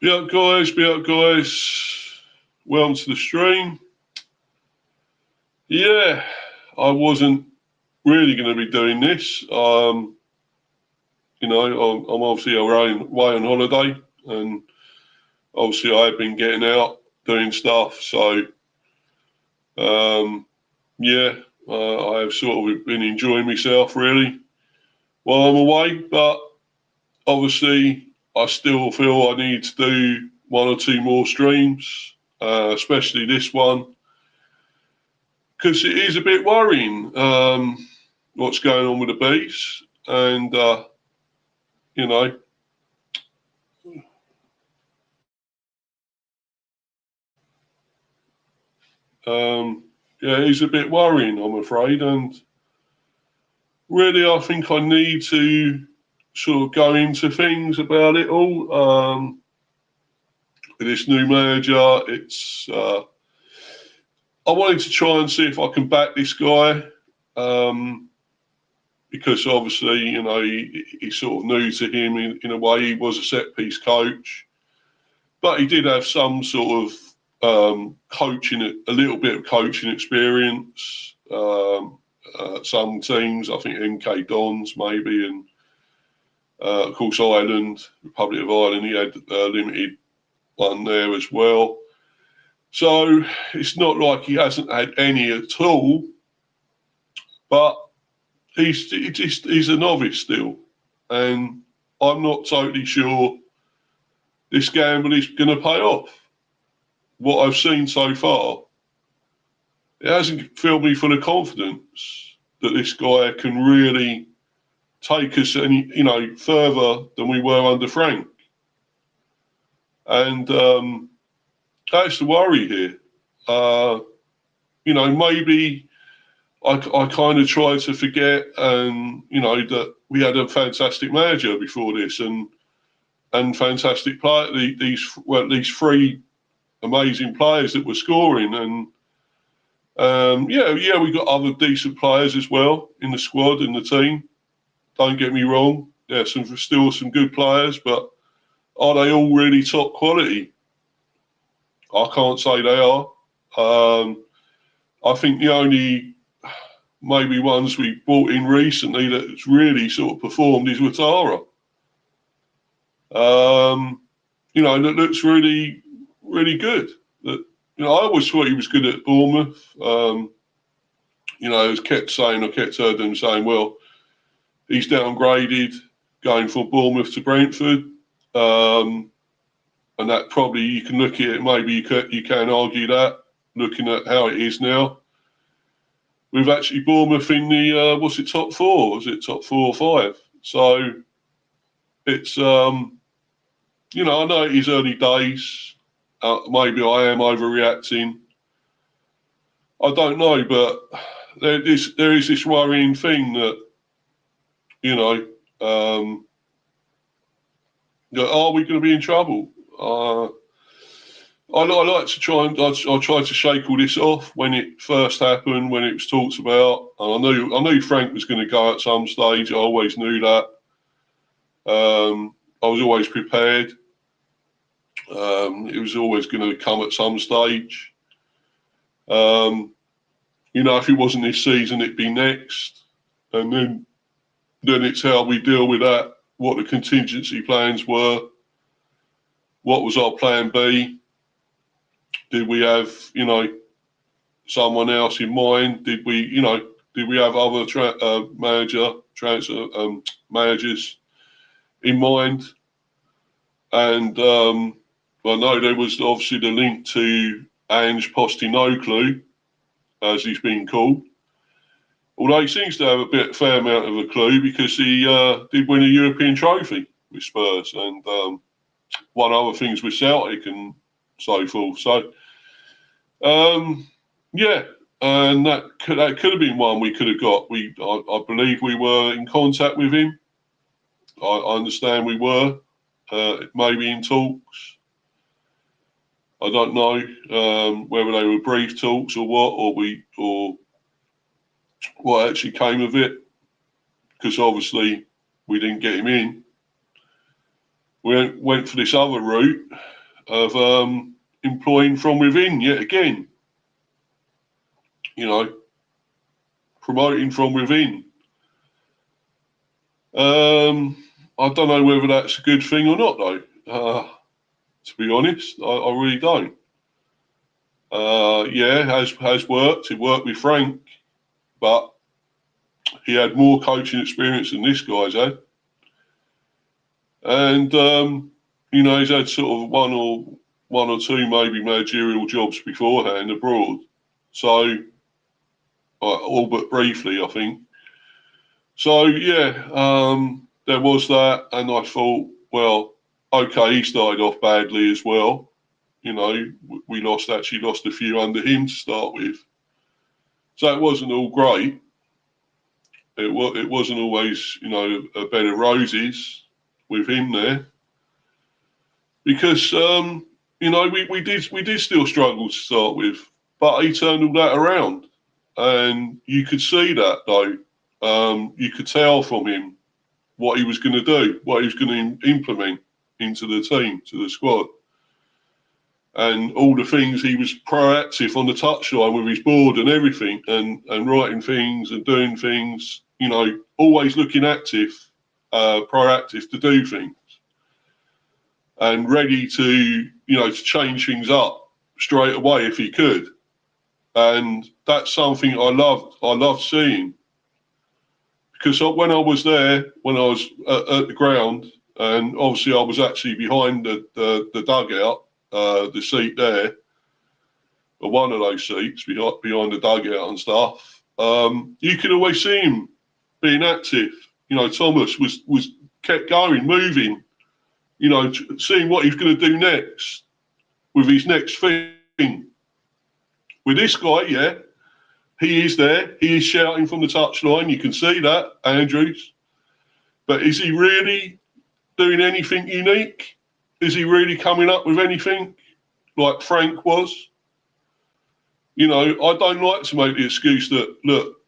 Be up, guys. Welcome to the stream. Yeah, I wasn't really going to be doing this. I'm obviously away on holiday, and obviously I've been getting out doing stuff. So, I have sort of been enjoying myself really while I'm away. But obviously, I still feel I need to do one or two more streams, especially this one, because it is a bit worrying what's going on with the bees, and you know, it is a bit worrying, I'm afraid, and really, I think I need to sort of go into things about it all. With this new manager, I wanted to try and see if I can back this guy. Because obviously, he's sort of new to him in a way. He was a set piece coach, but he did have some sort of coaching, a little bit of coaching experience. Some teams, I think MK Dons maybe, and of course Ireland, Republic of Ireland, he had a limited one there as well. So it's not like he hasn't had any at all, but he's a novice still, and I'm not totally sure this gamble is going to pay off. What I've seen so far, it hasn't filled me full of confidence that this guy can really take us any, further than we were under Frank. And that's the worry here. Maybe I kind of try to forget, and that we had a fantastic manager before this, and fantastic player. These three amazing players that were scoring, and we got other decent players as well in the squad and the team. Don't get me wrong, there's still some good players, but are they all really top quality? I can't say they are. I think the only maybe ones we brought in recently that's really sort of performed is Ouattara. That looks really, really good. That I always thought he was good at Bournemouth. I kept heard them saying, well, he's downgraded going from Bournemouth to Brentford. And that probably you can look at it, maybe you can argue that, looking at how it is now. We've actually Bournemouth in the, top four? Was it top 4 or 5? So it's, I know it is early days. Maybe I am overreacting. I don't know, but there is this worrying thing that, are we going to be in trouble? I like to try and I tried to shake all this off when it first happened, when it was talked about. And I knew Frank was going to go at some stage. I always knew that. I was always prepared. It was always going to come at some stage. If it wasn't this season, it'd be next, and then it's how we deal with that. What the contingency plans were. What was our plan B? Did we have, someone else in mind? Did we have other managers in mind? And I know there was obviously the link to Ange Postecoglou, as he's been called. Although he seems to have a fair amount of a clue, because he did win a European trophy with Spurs, and won other things with Celtic and so forth. So, and that could have been one we could have got. I believe we were in contact with him. I understand we were, maybe in talks. I don't know whether they were brief talks or what, or what actually came of it, because obviously we didn't get him in. We went for this other route, of employing from within yet again. You know, promoting from within. I don't know whether that's a good thing or not, though. To be honest, I really don't. Yeah, has worked. It worked with Frank, but he had more coaching experience than this guy's had. And you know, he's had sort of one or two maybe managerial jobs beforehand abroad. So, all but briefly, I think. So yeah, there was that, and I thought, well, okay, he started off badly as well. You know, we actually lost a few under him to start with, so it wasn't all great. It wasn't always, you know, a bed of roses with him there, because you know, we did still struggle to start with, but he turned all that around, and you could see that though. You could tell from him what he was going to do, what he was going to implement into the team, to the squad, and all the things he was proactive on the touchline with his board and everything, and writing things and doing things. You know, always looking active, proactive to do things, and ready to, you know, to change things up straight away if he could. And that's something I loved. I loved seeing, because when I was there, when I was at the ground, and obviously I was actually behind the dugout, the seat there, or one of those seats behind the dugout and stuff. You could always see him being active. You know, Thomas was kept going, moving. You know, seeing what he's going to do next with his next thing. With this guy, yeah, he is there. He is shouting from the touchline. You can see that, Andrews. But is he really doing anything unique? Is he really coming up with anything like Frank was? You know, I don't like to make the excuse that, look,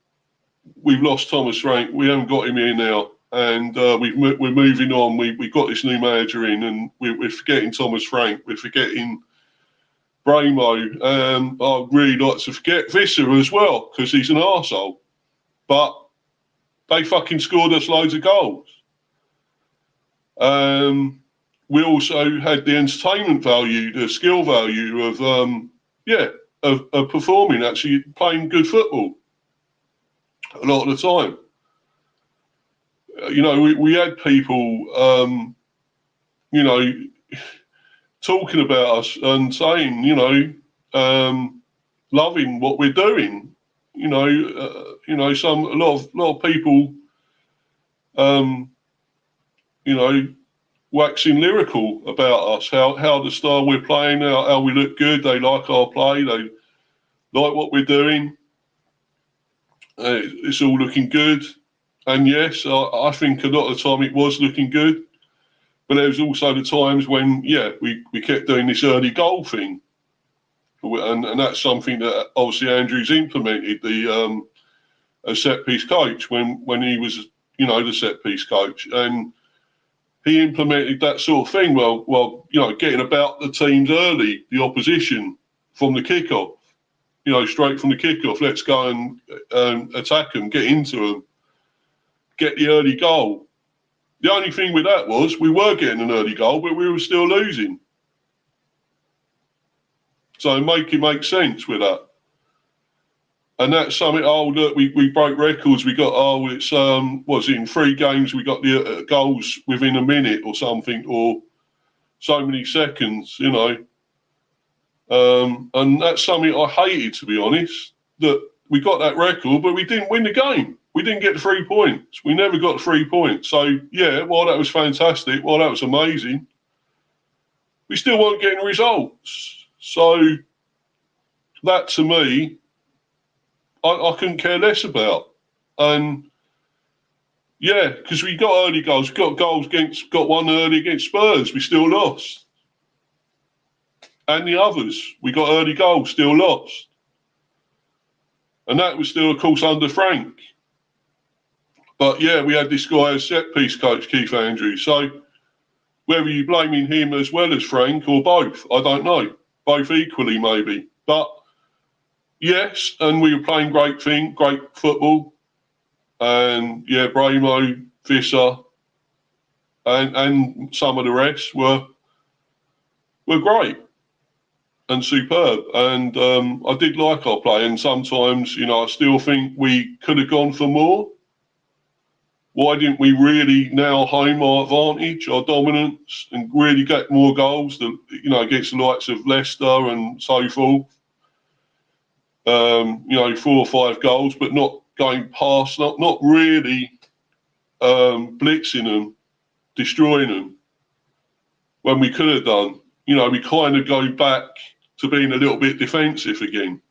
we've lost Thomas Frank. We haven't got him here now. And we're moving on. We got this new manager in, and we're forgetting Thomas Frank. We're forgetting Bramo. I'd really like to forget Visser as well, because he's an arsehole. But they fucking scored us loads of goals. We also had the entertainment value, the skill value of of performing, actually playing good football a lot of the time. You know, we had people, you know, talking about us and saying, you know, loving what we're doing. You know, a lot of people, you know, waxing lyrical about us, how the style we're playing, how we look good. They like our play. They like what we're doing. It's all looking good. And yes, I think a lot of the time it was looking good. But there was also the times when, yeah, we kept doing this early goal thing. And that's something that obviously Andrews implemented, the a set-piece coach, when he was, you know, the set-piece coach. And he implemented that sort of thing. Well, you know, getting about the teams early, the opposition, from the kickoff. You know, straight from the kickoff, let's go and attack them, get into them, get the early goal. The only thing with that was we were getting an early goal, but we were still losing. So make sense with that. And that's something, oh, look, we broke records. We got, oh, it's, was it in 3 games we got the goals within a minute or something, or so many seconds, you know. And that's something I hated, to be honest, that we got that record, but we didn't win the game. We didn't get the 3 points. We never got 3 points. So, yeah, while that was fantastic, while that was amazing, we still weren't getting results. So that, to me, I couldn't care less about. And, yeah, because we got early goals. We got one early against Spurs. We still lost. And the others, we got early goals, still lost. And that was still, of course, under Frank. But yeah, we had this guy as set-piece coach, Keith Andrews. So whether you're blaming him as well as Frank or both, I don't know. Both equally, maybe. But yes, and we were playing great football. And yeah, Bramo, Visser, and some of the rest were great and superb. And I did like our play. And sometimes, you know, I still think we could have gone for more. Why didn't we really nail home our advantage, our dominance, and really get more goals, you know, against the likes of Leicester and so forth? You know, 4 or 5 goals, but not going past, not really blitzing them, destroying them, when we could have done. You know, we kind of go back to being a little bit defensive again.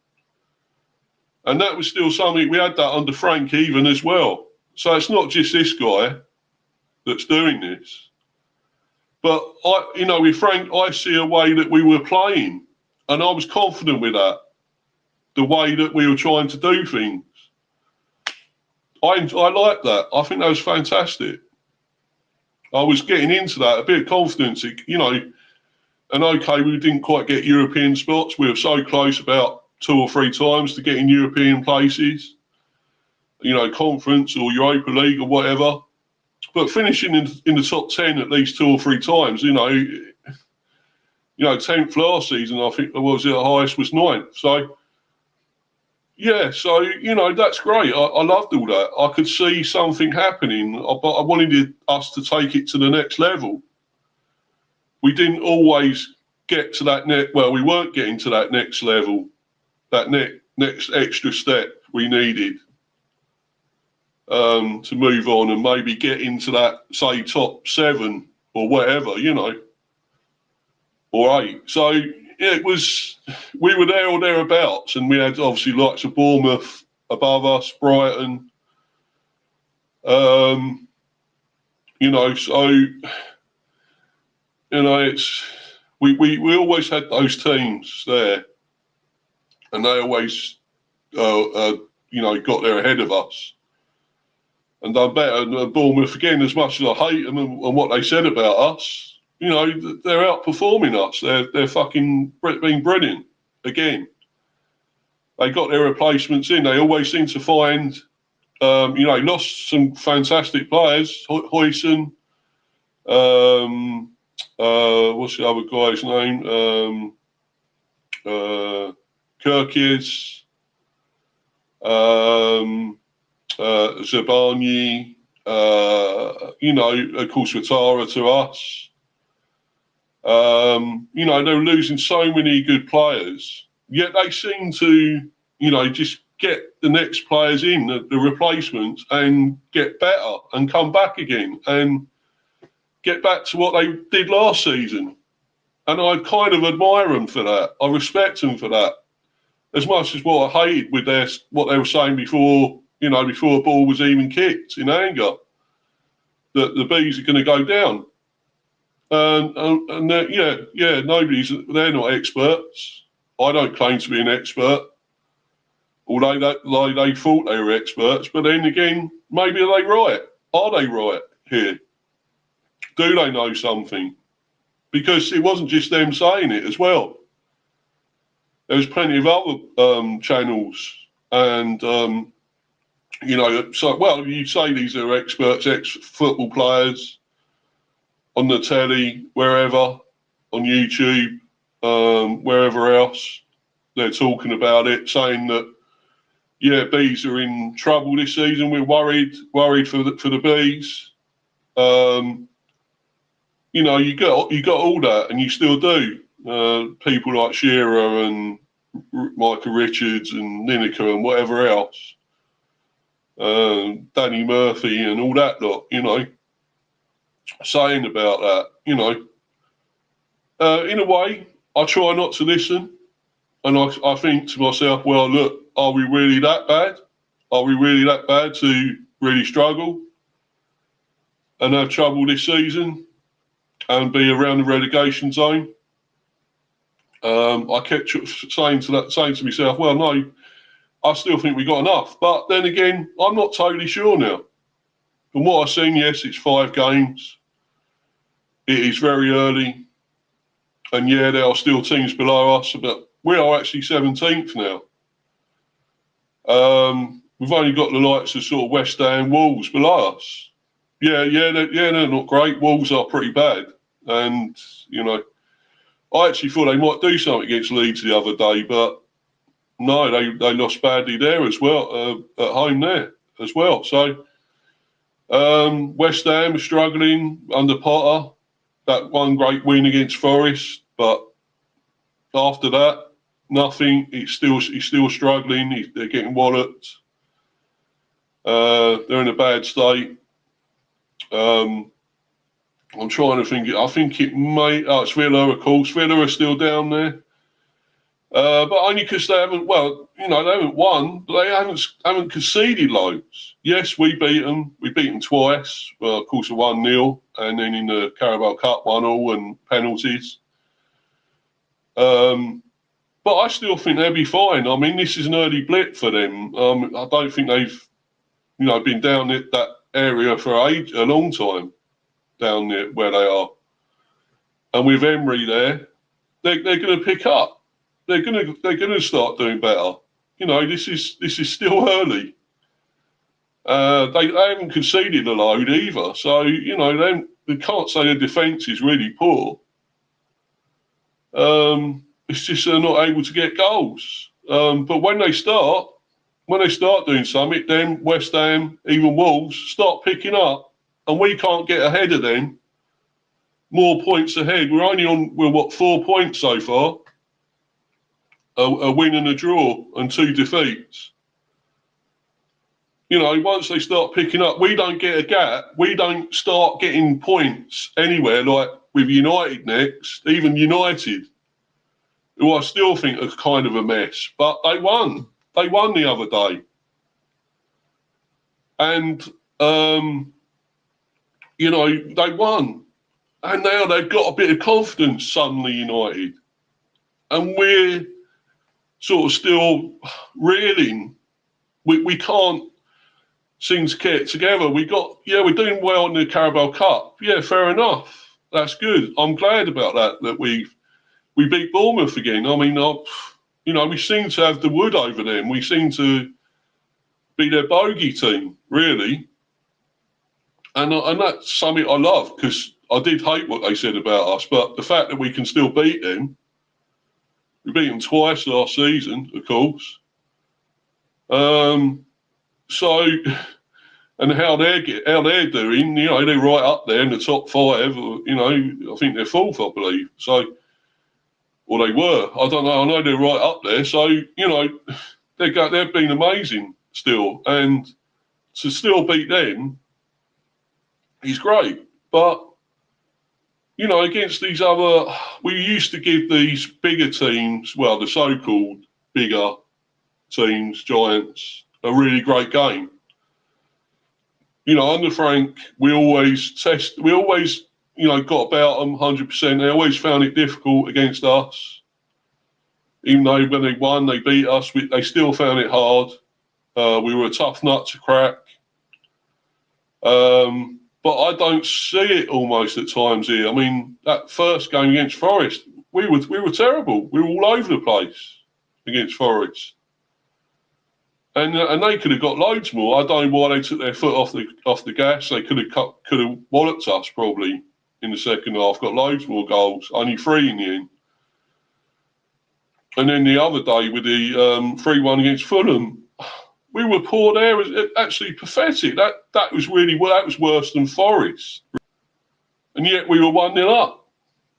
And that was still something, we had that under Frank even as well. So it's not just this guy that's doing this. But, you know, with Frank, I see a way that we were playing. And I was confident with that, the way that we were trying to do things. I like that. I think that was fantastic. I was getting into that, a bit of confidence, you know. And okay, we didn't quite get European spots. We were so close about 2 or 3 times to getting European places. You know, conference or Europa League or whatever, but finishing in the top 10 at least 2 or 3 times, you know, 10th last season, I think, was the highest was 9th. So, yeah, so, you know, that's great. I loved all that. I could see something happening, but I wanted us to take it to the next level. We didn't always get to that we weren't getting to that next level, that next extra step we needed. To move on and maybe get into that, say, top 7 or whatever, you know, or 8. So yeah, we were there or thereabouts, and we had obviously lots of Bournemouth above us, Brighton, you know, so, you know, we always had those teams there, and they always, you know, got there ahead of us. And done better. And Bournemouth, again, as much as I hate them and what they said about us, you know, they're outperforming us. They're fucking being brilliant again. They got their replacements in. They always seem to find, you know, lost some fantastic players. Huyson, what's the other guy's name? Kirkies. Zabani, you know, of course, Watara to us. You know, they were losing so many good players, yet they seem to, you know, just get the next players in, the replacements, and get better and come back again and get back to what they did last season. And I kind of admire them for that. I respect them for that, as much as what I hated with what they were saying before. You know, before a ball was even kicked in anger, that the Bees are going to go down. And they're not experts. I don't claim to be an expert, although they thought they were experts. But then again, maybe are they right? Are they right here? Do they know something? Because it wasn't just them saying it as well. There was plenty of other channels and. You know, so, well, you say these are experts, ex-football players on the telly, wherever, on YouTube, wherever else, they're talking about it, saying that, yeah, Bees are in trouble this season. We're worried for the Bees. You know, you got all that, and you still do. People like Shearer and Michael Richards and Lineker and whatever else. Danny Murphy and all that lot, you know, saying about that, you know. In a way, I try not to listen, and I think to myself, well, look, are we really that bad? Are we really that bad to really struggle and have trouble this season and be around the relegation zone? I kept saying to myself, well, no, I still think we got enough. But then again, I'm not totally sure now. From what I've seen, yes, it's 5 games. it is very early. And yeah, there are still teams below us, but we are actually 17th now. We've only got the likes of sort of West Ham, Wolves below us. They're not great. Wolves are pretty bad. And, you know, I actually thought they might do something against Leeds the other day, but no, they lost badly there as well, at home there as well. So West Ham is struggling under Potter. That one great win against Forest, but after that, nothing. He's still struggling. They're getting walloped. They're in a bad state. I'm trying to think. I think it may. Oh, it's Villa, of course. Villa are still down there, but only because they haven't. Well, you know, they haven't won, but they haven't conceded loads. Yes, we beat them. We beat them twice. Well, of course, a 1-0, and then in the Carabao Cup 1-1 and penalties. But I still think they'll be fine. I mean, this is an early blip for them. I don't think they've, you know, been down that area for a long time, down there where they are. And with Emery there, they're going to pick up. They're going to start doing better. You know, this is still early. They haven't conceded a load either, so you know they can't say the defence is really poor. It's just they're not able to get goals. But when they start doing something, then West Ham, even Wolves, start picking up, and we can't get ahead of them. More points ahead. We're only on 4 points so far. A win and a draw and 2 defeats. You know, once they start picking up, we don't get a gap. We don't start getting points anywhere, like with United next, even United, who I still think are kind of a mess. But they won. They won the other day. And, you know, they won. And now they've got a bit of confidence, suddenly, United. And we're sort of still reeling. We can't seem to get it together. We're doing well in the Carabao Cup. Yeah, fair enough. That's good. I'm glad about that we beat Bournemouth again. I mean, you know, we seem to have the wood over them. We seem to be their bogey team, really. And that's something I love, because I did hate what they said about us, but the fact that we can still beat them, we beat them twice last season, of course. So, and how they're doing, you know, they're right up there in the top 5. You know, I think they're 4th, I believe. So, or they were. I don't know. I know they're right up there. So, you know, they've been amazing still, and to still beat them is great. But you know, against these other, we used to give these bigger teams, well, the so-called bigger teams, giants, a really great game. You know, under Frank, we always, you know, got about them 100%. They always found it difficult against us. Even though when they won, they beat us, they still found it hard. We were a tough nut to crack. But I don't see it almost at times here. I mean, that first game against Forest, we were terrible. We were all over the place against Forest. And they could have got loads more. I don't know why they took their foot off the gas. They could have walloped us probably in the second half. Got loads more goals. Only 3 in the end. And then the other day with the 3-1 against Fulham, we were poor there. It was actually pathetic. That was worse than Forest. And yet we were 1-0 up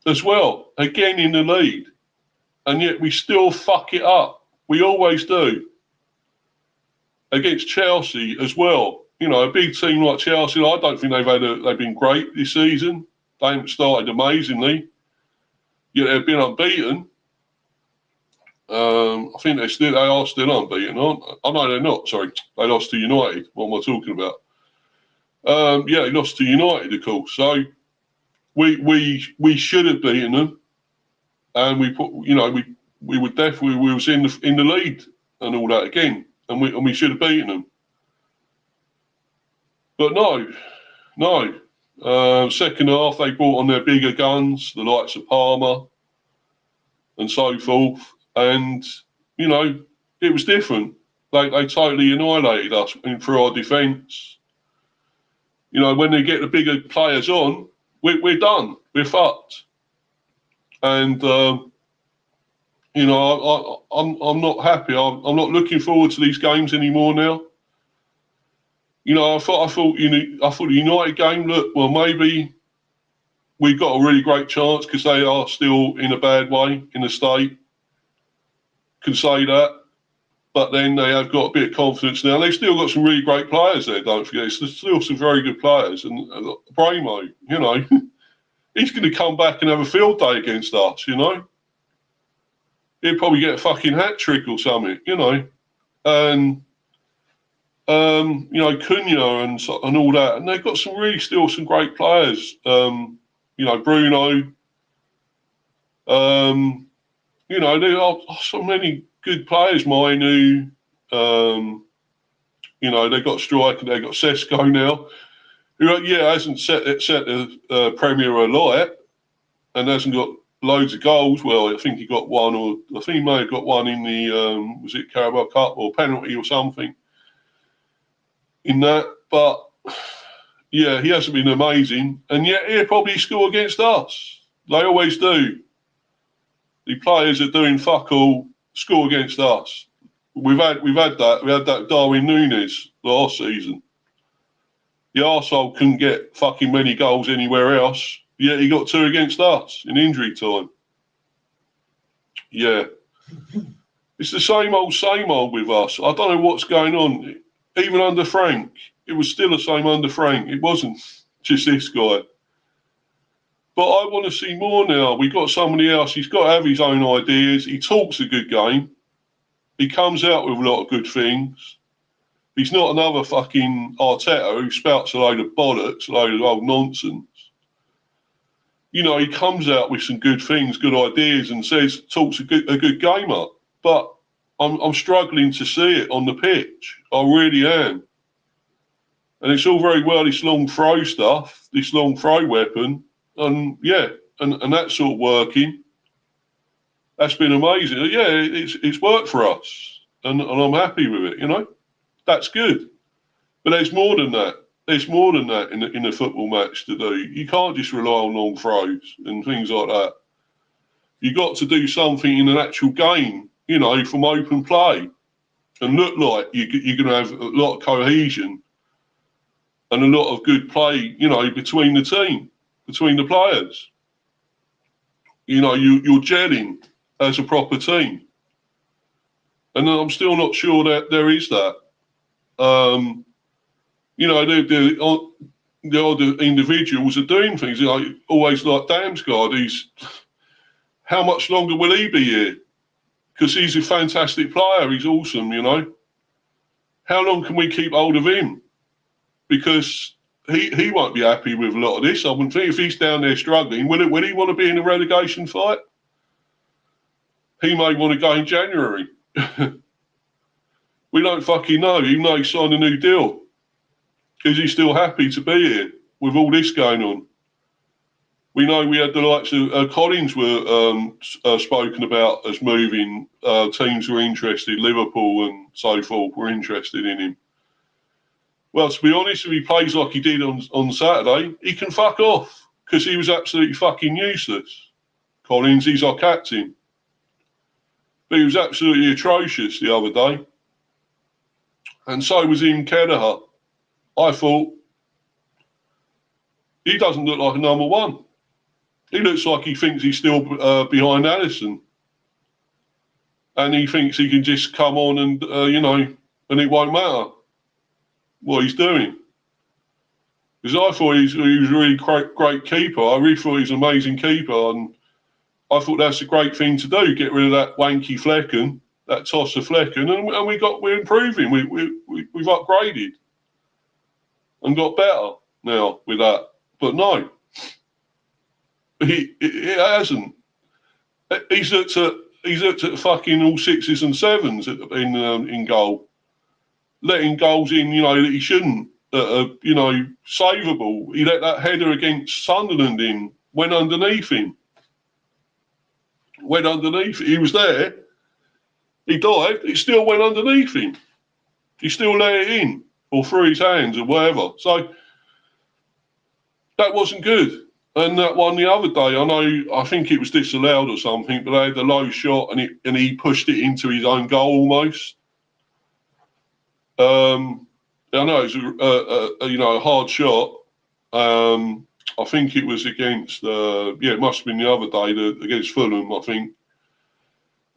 as well, again in the lead. And yet we still fuck it up. We always do. Against Chelsea as well. You know, a big team like Chelsea, I don't think they've been great this season. They haven't started amazingly. Yet they've been unbeaten. I think they are still unbeaten, aren't they? Oh no, they're not. Sorry, they lost to United. What am I talking about? Yeah, they lost to United, of course. So we should have beaten them, and we was in the lead and all that again, and we should have beaten them. But no, Second half, they brought on their bigger guns, the likes of Palmer and so forth. And, you know, it was different. They totally annihilated us through our defence. You know, when they get the bigger players on, we're done. We're fucked. And, you know, I'm not happy. I'm not looking forward to these games anymore now. You know, I thought the United game. Look, well, maybe we've got a really great chance because they are still in a bad way in the state. Can say that, but then they have got a bit of confidence now. They've still got some really great players there. Don't forget, there's still some very good players. And Bramo, you know, he's going to come back and have a field day against us. You know, he'll probably get a fucking hat trick or something. You know, and. You know, Cunha and all that, and they've got still some great players. You know, Bruno. You know, there are so many good players. Mainu. You know, they've got striker. They've got Sesko now, who hasn't set the Premier alight and hasn't got loads of goals. Well, I think he got one, or I think he may have got one in the was it Carabao Cup or penalty or something. In that, but yeah, he hasn't been amazing, and yet he'll probably score against us. They always do. The players that are doing fuck all score against us. We've had that. We had that Darwin Núñez last season. The arsehole couldn't get fucking many goals anywhere else, yet he got 2 against us in injury time. Yeah, it's the same old with us. I don't know what's going on. Even under Frank, it was still the same under Frank. It wasn't just this guy. But I want to see more now. We've got somebody else. He's got to have his own ideas. He talks a good game. He comes out with a lot of good things. He's not another fucking Arteta who spouts a load of bollocks, a load of old nonsense. You know, he comes out with some good things, good ideas, and talks a good game up. But I'm struggling to see it on the pitch. I really am. And it's all very well, this long throw stuff, this long throw weapon. And yeah, and that's sort of working. That's been amazing. Yeah, it's worked for us. And I'm happy with it, you know. That's good. But there's more than that. There's more than that in a football match to do. You can't just rely on long throws and things like that. You've got to do something in an actual game, you know, from open play, and look like you're going to have a lot of cohesion and a lot of good play, you know, between the team, between the players. You know, you're gelling as a proper team. And I'm still not sure that there is that. You know, the other individuals are doing things. You know, always like Damsgaard, how much longer will he be here? Because he's a fantastic player. He's awesome, you know. How long can we keep hold of him? Because he won't be happy with a lot of this. I wouldn't think if he's down there struggling, will he want to be in a relegation fight? He may want to go in January. We don't fucking know, even though he signed a new deal. Is he still happy to be here with all this going on? We know we had the likes of Collins were spoken about as moving. Teams were interested, Liverpool and so forth were interested in him. Well, to be honest, if he plays like he did on Saturday, he can fuck off because he was absolutely fucking useless. Collins, he's our captain. But he was absolutely atrocious the other day. And so was Kelleher. I thought, he doesn't look like a number one. He looks like he thinks he's still behind Alisson. And he thinks he can just come on and, you know, and it won't matter what he's doing. Because I thought he was a really great keeper. I really thought he was an amazing keeper. And I thought that's a great thing to do, get rid of that wanky Flecken, that tosser Flecken. And we're improving. We've upgraded and got better now with that. But no. It hasn't. He's looked at fucking all 6s and 7s in goal, letting goals in, you know, that he shouldn't. savable. He let that header against Sunderland in, went underneath him. He was there. He dived. It still went underneath him. He still let it in, or through his hands, or whatever. So that wasn't good. And that one the other day, I think it was disallowed or something, but they had the low shot and he pushed it into his own goal almost. I know it was a hard shot. I think it was against it must have been the other day against Fulham, I think.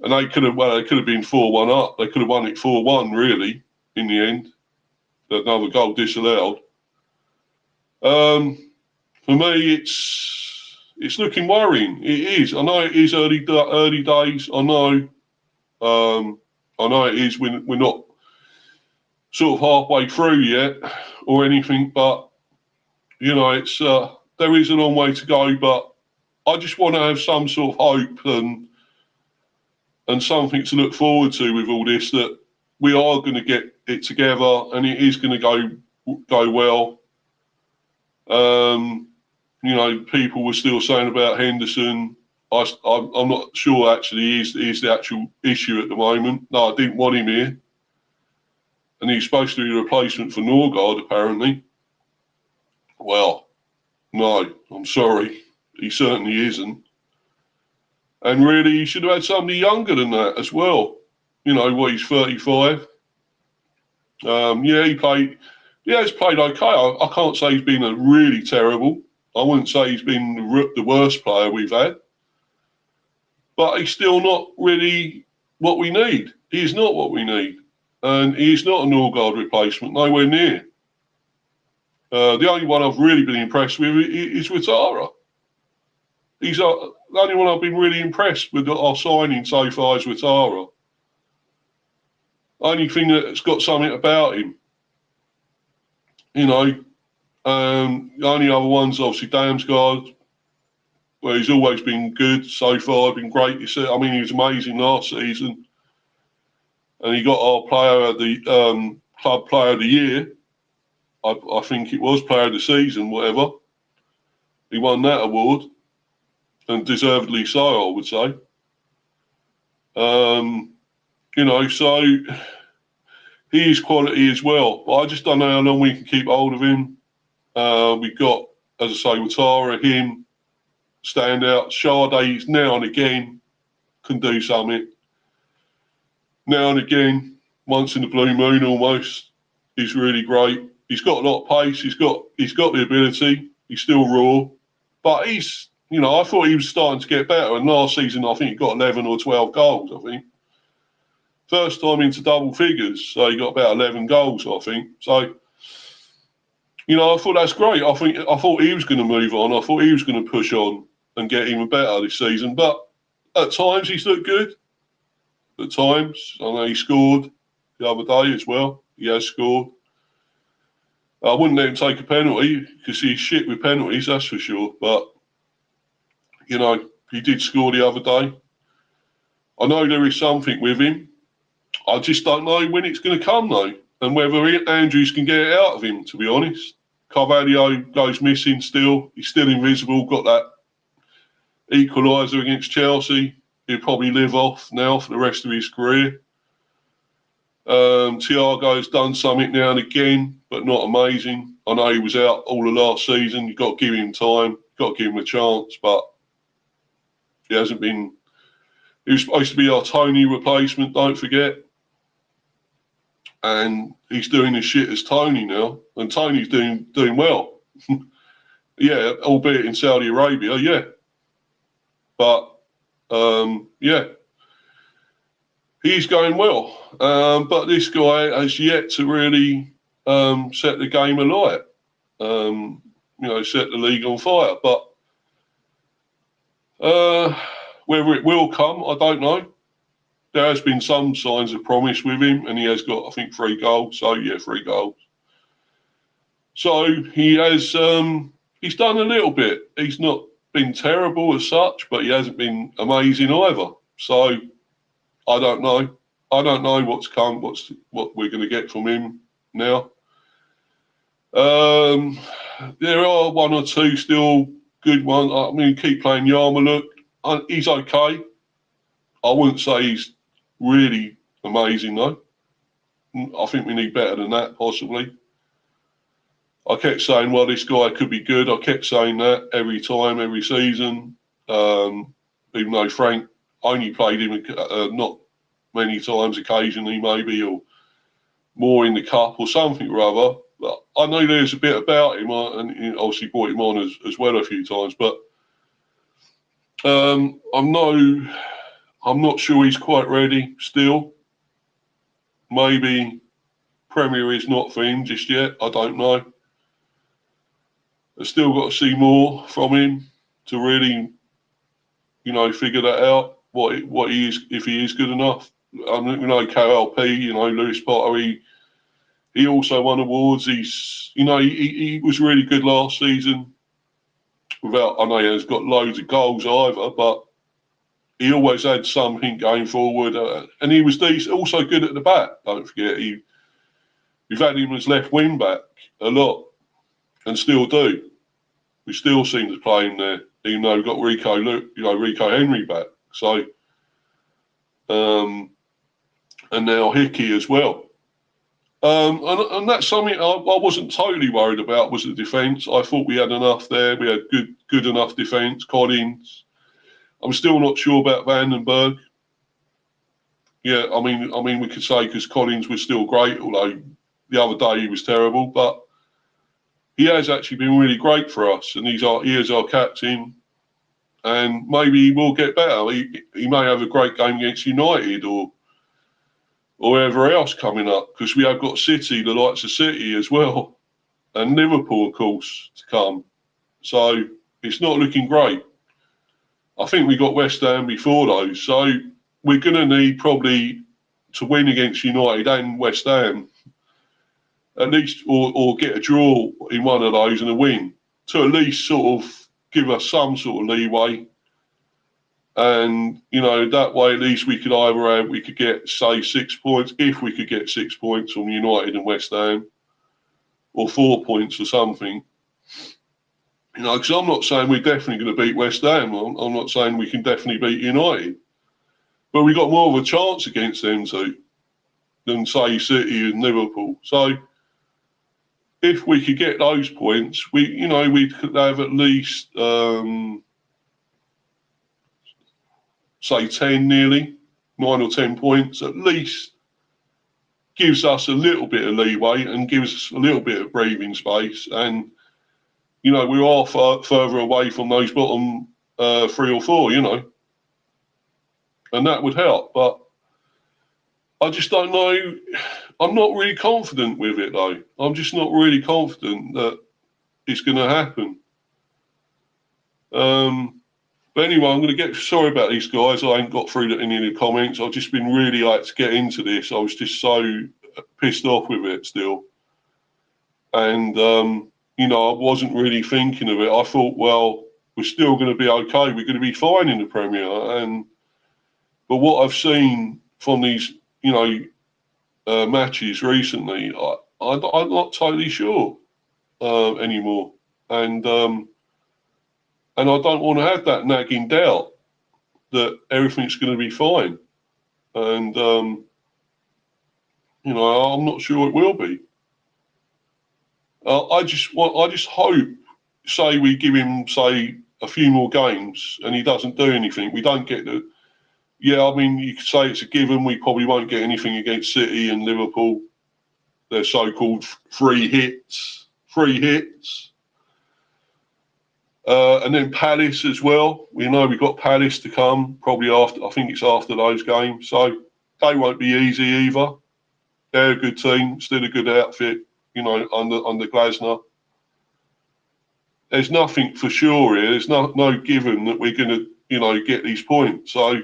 And they could have been 4-1 up. They could have won it 4-1 really in the end. Another goal disallowed. For me, it's looking worrying. It is. I know it is early days. I know it is. We're not sort of halfway through yet or anything, but it's there is a long way to go. But I just want to have some sort of hope and something to look forward to with all this, that we are going to get it together and it is going to go well. People were still saying about Henderson. I'm not sure actually is the actual issue at the moment. No, I didn't want him here. And he's supposed to be a replacement for Norgard, apparently. Well, no, I'm sorry. He certainly isn't. And really, he should have had somebody younger than that as well. He's 35. He has played okay. I can't say he's been really terrible. I wouldn't say he's been the worst player we've had. But he's still not really what we need. He is not what we need. And he's not a Norgard replacement, nowhere near. The only one I've really been impressed with is Watara. He's the only one I've been really impressed with our signing so far is Watara. Only thing that's got something about him. The only other one's obviously Damsgaard, where he's always been good so far, been great. He was amazing last season. And he got our player of the club player of the year. I think it was player of the season, whatever. He won that award, and deservedly so, I would say. So he is quality as well. But I just don't know how long we can keep hold of him. We've got, as I say, Watara, him, stand out. Sade now and again can do something. Now and again, once in the blue moon almost, he's really great. He's got a lot of pace. He's got the ability. He's still raw, but I thought he was starting to get better. And last season, I think he got 11 or 12 goals. I think first time into double figures, so he got about 11 goals. I think so. I thought that's great. I thought he was going to move on. I thought he was going to push on and get even better this season. But at times he's looked good. At times, I know he scored the other day as well. He has scored. I wouldn't let him take a penalty because he's shit with penalties, that's for sure. But, he did score the other day. I know there is something with him. I just don't know when it's going to come, though, and whether Andrews can get it out of him, to be honest. Carvalho goes missing still. He's still invisible, got that equaliser against Chelsea. He'll probably live off now for the rest of his career. Thiago's done something now and again, but not amazing. I know he was out all of last season. You've got to give him time. You've got to give him a chance, but he hasn't been. He was supposed to be our Tony replacement, don't forget. And he's doing his shit as Tony now. And Tony's doing well. Yeah, albeit in Saudi Arabia, yeah. But, he's going well. But this guy has yet to really set the game alight. Set the league on fire. But whether it will come, I don't know. There has been some signs of promise with him, and he has got, I think, 3 goals. So, 3 goals. So, he has, he's done a little bit. He's not been terrible as such, but he hasn't been amazing either. So, I don't know. I don't know what we're going to get from him now. Um, there are one or two still good ones. I mean, keep playing Yarmulke. He's okay. I wouldn't say he's really amazing though. I think we need better than that, possibly. I kept saying, well, this guy could be good. I kept saying that every time, every season. Even though Frank only played him not many times, occasionally maybe, or more in the cup or something or other. But I know there's a bit about him, and obviously brought him on as well a few times. But I'm not sure he's quite ready still. Maybe Premier is not for him just yet. I don't know. I've still got to see more from him to really, figure that out. What he is, if he is good enough. KLP, Lewis Potter. He also won awards. He was really good last season. I know he has got loads of goals either, but he always had something going forward, and he was also good at the back. Don't forget, we've had him as left wing back a lot, and still do. We still seem to play him there, even though we've got Rico Henry back. So, and now Hickey as well. And that's something I wasn't totally worried about, was the defence. I thought we had enough there. We had good enough defence. Collins. I'm still not sure about Vandenberg. Yeah, I mean, we could say because Collins was still great, although the other day he was terrible. But he has actually been really great for us, and he is our captain. And maybe he will get better. He may have a great game against United or whoever else coming up, because we have got City, the likes of City as well, and Liverpool, of course, to come. So it's not looking great. I think we got West Ham before those, so we're going to need probably to win against United and West Ham, at least, or get a draw in one of those and a win, to at least sort of give us some sort of leeway. And, that way at least we could get, say, 6 points, if we could get 6 points from United and West Ham, or 4 points or something. Because I'm not saying we're definitely going to beat West Ham. I'm not saying we can definitely beat United. But we got more of a chance against them two than, say, City and Liverpool. So if we could get those points, we could have at least, say 10 nearly, 9 or 10 points, at least gives us a little bit of leeway and gives us a little bit of breathing space. And, we are further away from those bottom 3 or 4, and that would help. But I just don't know. I'm not really confident with it, though. I'm just not really confident that it's going to happen. But anyway, I'm going to get sorry about these guys. I ain't got through any of the comments. I've just been really to get into this. I was just so pissed off with it still. And, I wasn't really thinking of it. I thought, well, we're still going to be okay. We're going to be fine in the Premier. But what I've seen from these, matches recently, I'm not totally sure anymore. And I don't want to have that nagging doubt that everything's going to be fine. And, I'm not sure it will be. I just hope, say we give him, say, a few more games and he doesn't do anything. We don't get the... Yeah, I mean, you could say it's a given. We probably won't get anything against City and Liverpool. Their so-called free hits. And then Palace as well. We know we've got Palace to come, probably after, I think it's after those games. So they won't be easy either. They're a good team, still a good outfit, under Glasner. There's nothing for sure here. There's no given that we're going to, get these points. So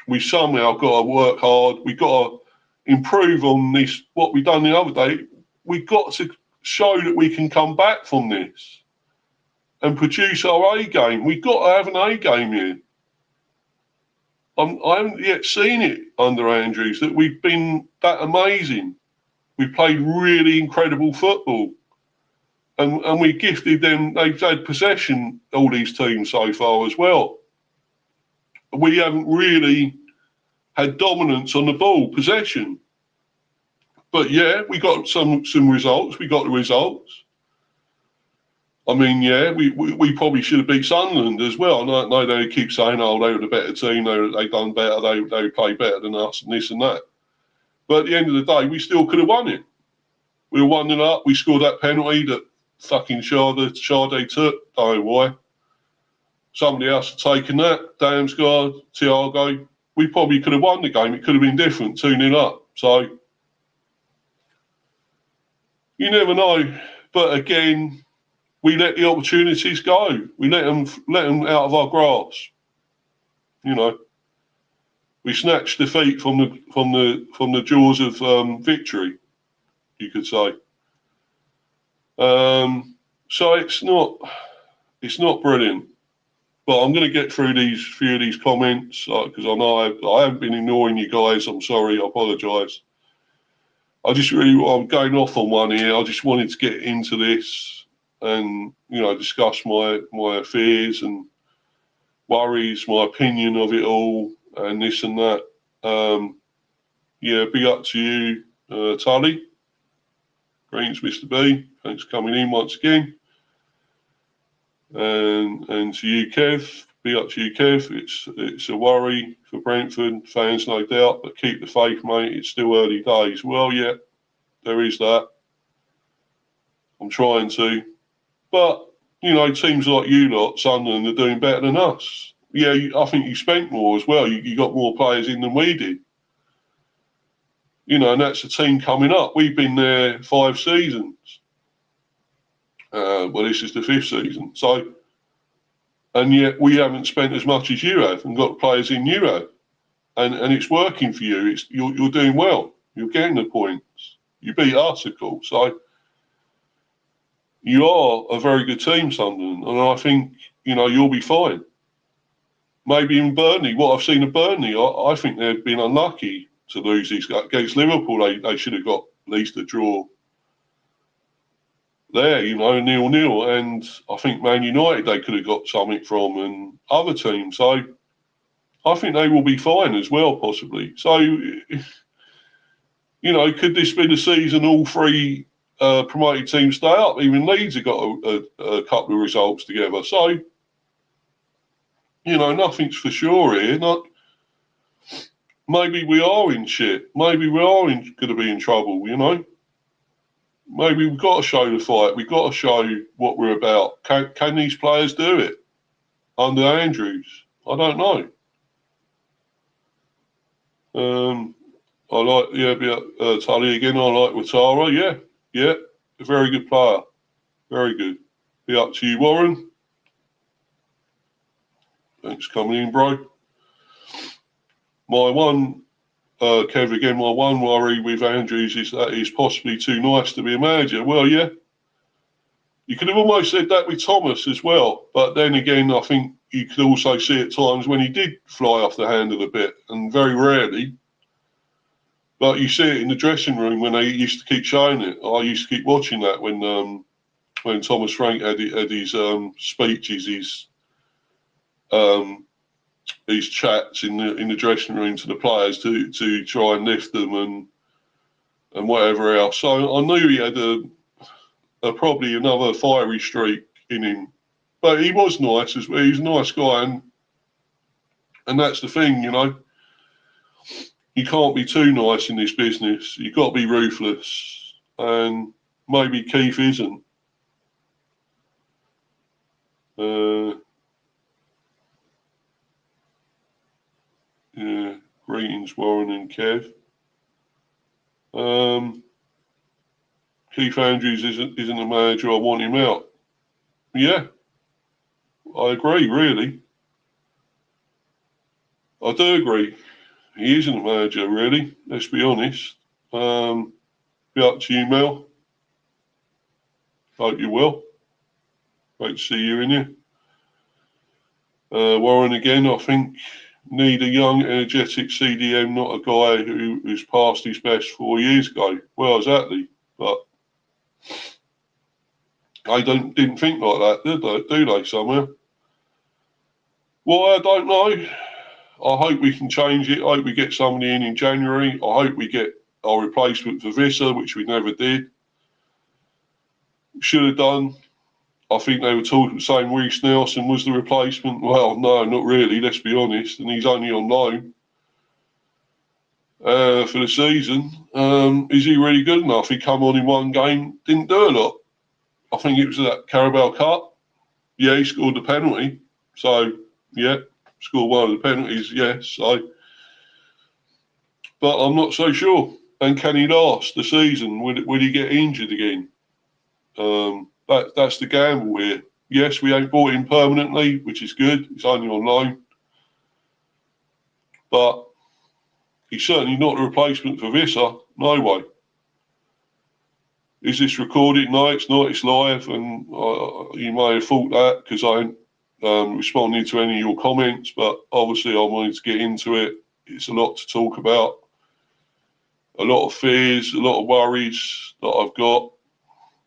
we somehow got to work hard. We've got to improve on this, what we done the other day. We've got to show that we can come back from this and produce our A game. We've got to have an A game here. I haven't yet seen it under Andrews that we've been that amazing. We played really incredible football. And we gifted them, they've had possession, all these teams so far as well. We haven't really had dominance on the ball, possession. But yeah, we got some results. We got the results. I mean, yeah, we probably should have beat Sunderland as well. I know they keep saying, oh, they were the better team, they done better, they played better than us and this and that. But at the end of the day, we still could have won it. We were 1-0 up. We scored that penalty that fucking Sade took. Don't know why. Somebody else had taken that. Damsgaard, Thiago. We probably could have won the game. It could have been different, 2-0 up. So you never know. But again, we let the opportunities go. We let them out of our grasp. You know, we snatched defeat from the jaws of victory, you could say. So it's not brilliant. But I'm going to get through few of these comments because I know I haven't been ignoring you guys. I'm sorry. I apologise. I'm going off on one here. I just wanted to get into this and, you know, discuss my fears and worries, my opinion of it all and this and that. Yeah, big up to you, Tully. Greetings, Mr. B. Thanks for coming in once again. And to you, Kev. Big up to you, Kev. It's a worry for Brentford fans, no doubt, but keep the faith, mate. It's still early days. Well, yeah, there is that. I'm trying to. But, you know, teams like you lot, Sunderland, are doing better than us. Yeah, I think you spent more as well. You got more players in than we did. You know, and that's a team coming up. We've been there 5 seasons. Well, this is the 5th season. So, and yet we haven't spent as much as you have and got players in you have. And it's working for you. You're doing well. You're getting the points. You beat us, of course. So you are a very good team, Sunderland. And I think, you know, you'll be fine. Maybe in Burnley, what I've seen of Burnley, I think they've been unlucky to lose these against Liverpool. They should have got at least a draw there, you know, 0-0. And I think Man United they could have got something from and other teams. So I think they will be fine as well, possibly. So, you know, could this be the season all 3 promoted teams stay up? Even Leeds have got a couple of results together. So, you know, nothing's for sure here. Maybe we are in shit. Maybe we are going to be in trouble, you know. Maybe we've got to show the fight. We've got to show what we're about. Can these players do it under Andrews? I don't know. I like, Tully again. I like Ouattara. Yeah, a very good player. Very good. Be up to you, Warren. Thanks for coming in, bro. My one, Kev again, my one worry with Andrews is that he's possibly too nice to be a manager. Well, yeah. You could have almost said that with Thomas as well. But then again, I think you could also see at times when he did fly off the handle a bit, and very rarely. But you see it in the dressing room when they used to keep showing it. I used to keep watching that when Thomas Frank had his speeches, his chats in the dressing room to the players to try and lift them and whatever else. So I knew he had probably another fiery streak in him, but he was nice as well. He's a nice guy, and that's the thing, you know. You can't be too nice in this business. You've got to be ruthless, and maybe Keith isn't. Yeah, greetings, Warren and Kev. Keith Andrews isn't a manager. I want him out. Yeah, I agree. Really, I do agree. He isn't a manager, really. Let's be honest. Be up to you, Mel. Hope you're well. Great to see you in here. Warren again. I think Need a young, energetic CDM, not a guy who's past his best 4 years ago. Well, exactly. But they didn't think like that, do they, somewhere? Well, I don't know. I hope we can change it. I hope we get somebody in January. I hope we get our replacement for Visser, which we never did. Should have done. I think they were talking saying Reece Nelson was the replacement. Well, no, not really, let's be honest. And he's only on loan for the season. Is he really good enough? He come on in one game, didn't do a lot. I think it was that Carabao Cup. Yeah, he scored the penalty. So, yeah, scored one of the penalties, yes. So, but I'm not so sure. And can he last the season? Will he get injured again? That's the gamble here. Yes, we ain't bought him permanently, which is good. He's only on loan. But he's certainly not a replacement for Visser. No way. Is this recorded? No, it's not. It's live. And you may have thought that because I ain't responded to any of your comments. But obviously, I wanted to get into it. It's a lot to talk about. A lot of fears, a lot of worries that I've got.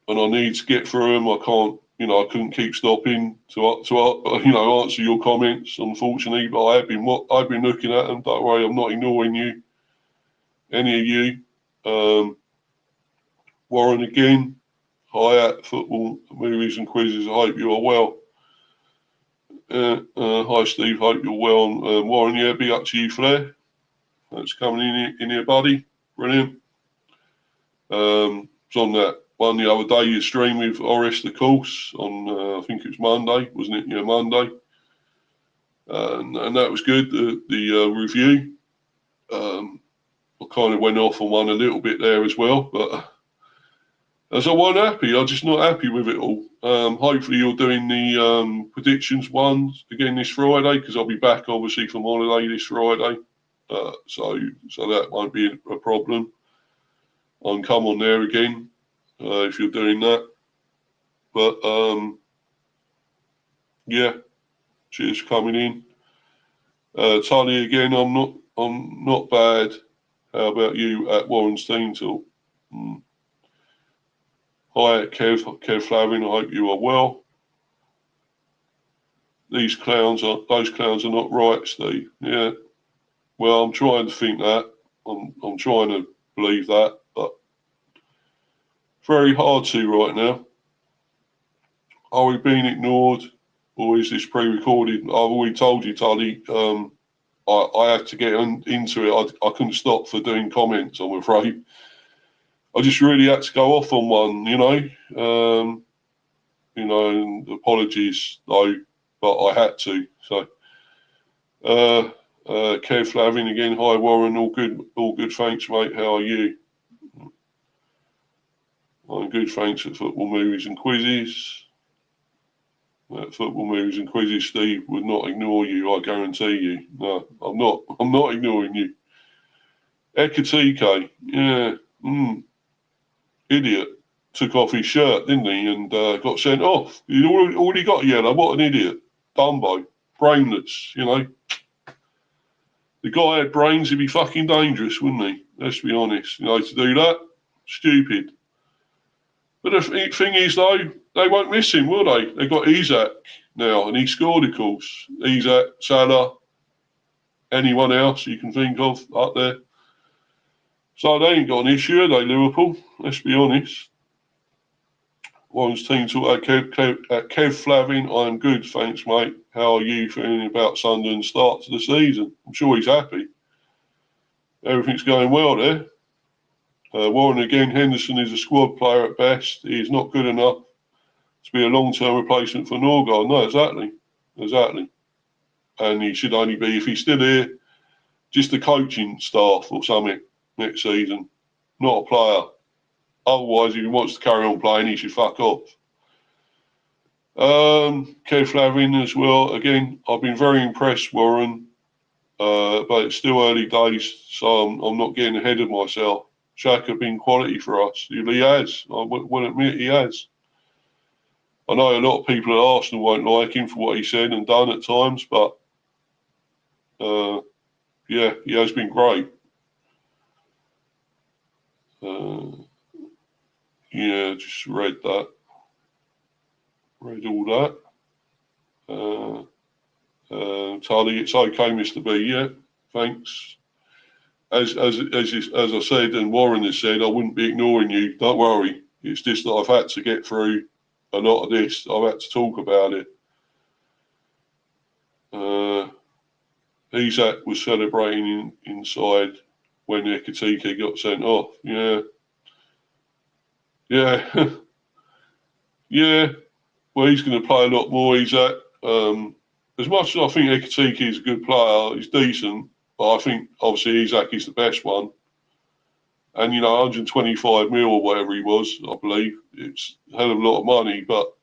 And I need to get through them. I can't, I couldn't keep stopping to answer your comments, unfortunately. But I've been looking at them. Don't worry, I'm not ignoring you, any of you. Warren again. Hi at Football Movies and Quizzes. I hope you are well. Hi Steve. Hope you're well. Warren, yeah, big up to you, Flair. Thanks for coming in here, buddy. Brilliant. It's on that one the other day, you streamed with Oris, the course, on, I think it was Monday, wasn't it? Yeah, Monday. And that was good, the review. I kind of went off on one a little bit there as well, but as I wasn't happy, I'm just not happy with it all. Hopefully you're doing the predictions ones again this Friday, because I'll be back obviously from holiday this Friday. So that won't be a problem. I can come on there again. If you're doing that, but yeah, cheers for coming in. Tully again, I'm not bad. How about you at Warren's Team Talk? Hi Kev Flavin, I hope you are well. Those clowns are not right, Steve. Yeah, well, I'm trying to think that. I'm trying to believe that, but very hard to right now. Are we being ignored, or is this pre-recorded? I've already told you, Tully. I had to get into it. I couldn't stop for doing comments, I'm afraid. I just really had to go off on one, and apologies though, but I had to. So, Kev Flavin again. Hi Warren, all good. Thanks, mate. How are you? I'm good, thanks. At Football Movies and Quizzes. At Football Movies and Quizzes, Steve would not ignore you. I guarantee you. No, I'm not. I'm not ignoring you. Ekatike, yeah, idiot. Took off his shirt, didn't he? And got sent off. He'd already got yellow. What an idiot. Dumbo. Brainless, The guy had brains, he'd be fucking dangerous, wouldn't he? Let's be honest. To do that, stupid. But the thing is, though, they won't miss him, will they? They've got Isak now, and he scored, of course. Isak, Salah, anyone else you can think of up there. So they ain't got an issue, they, Liverpool? Let's be honest. One's Team Talk at Kev Flavin. I'm good, thanks, mate. How are you feeling about Sunderland's start to the season? I'm sure he's happy. Everything's going well there. Warren again, Henderson is a squad player at best. He is not good enough to be a long-term replacement for Norgard. No, exactly. And he should only be, if he's still here, just the coaching staff or something next season, not a player. Otherwise, if he wants to carry on playing, he should fuck off. Kev Flavin as well. Again, I've been very impressed, Warren, but it's still early days, so I'm not getting ahead of myself. Xhaka been quality for us. He has. I will admit he has. I know a lot of people at Arsenal won't like him for what he said and done at times, but Yeah, he has been great. Yeah, just read all that. Tali, it's okay, Mr. B. Yeah, thanks. As I said, and Warren has said, I wouldn't be ignoring you. Don't worry. It's just that I've had to get through a lot of this. I've had to talk about it. Isak was celebrating inside when Ekatike got sent off. Yeah. Yeah. Yeah. Well, he's going to play a lot more, Isak. As much as I think Ekatike is a good player, he's decent, but I think obviously Isak is the best one. And, 125 mil or whatever he was, I believe, it's a hell of a lot of money, but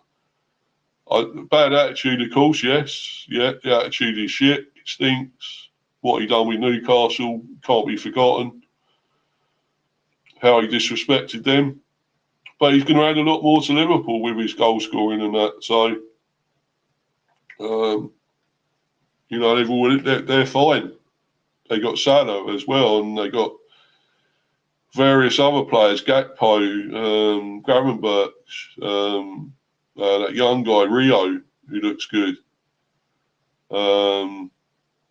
bad attitude, of course, yes. Yeah, the attitude is shit. It stinks. What he done with Newcastle can't be forgotten. How he disrespected them. But he's going to add a lot more to Liverpool with his goal scoring and that. So, they're fine. They got Salah as well, and they got various other players, Gakpo, Gravenberch, that young guy, Rio, who looks good.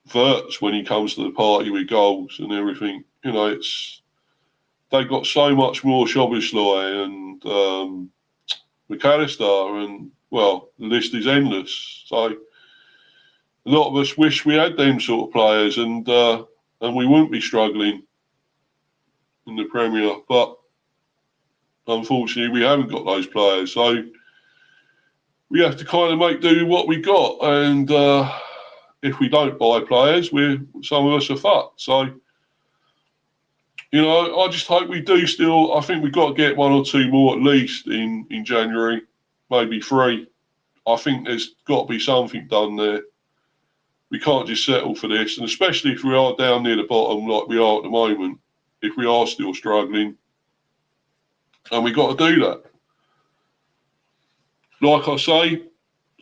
Verts when he comes to the party with goals and everything. They've got so much more, Szoboszlai and McAllister, and, well, the list is endless. So a lot of us wish we had them sort of players, and we wouldn't be struggling in the Premier. But unfortunately, we haven't got those players. So we have to kind of make do with what we got. And if we don't buy players, some of us are fucked. So, I just hope we do still. I think we've got to get one or two more at least in January, maybe 3. I think there's got to be something done there. We can't just settle for this, and especially if we are down near the bottom like we are at the moment, if we are still struggling, and we got to do that. Like I say,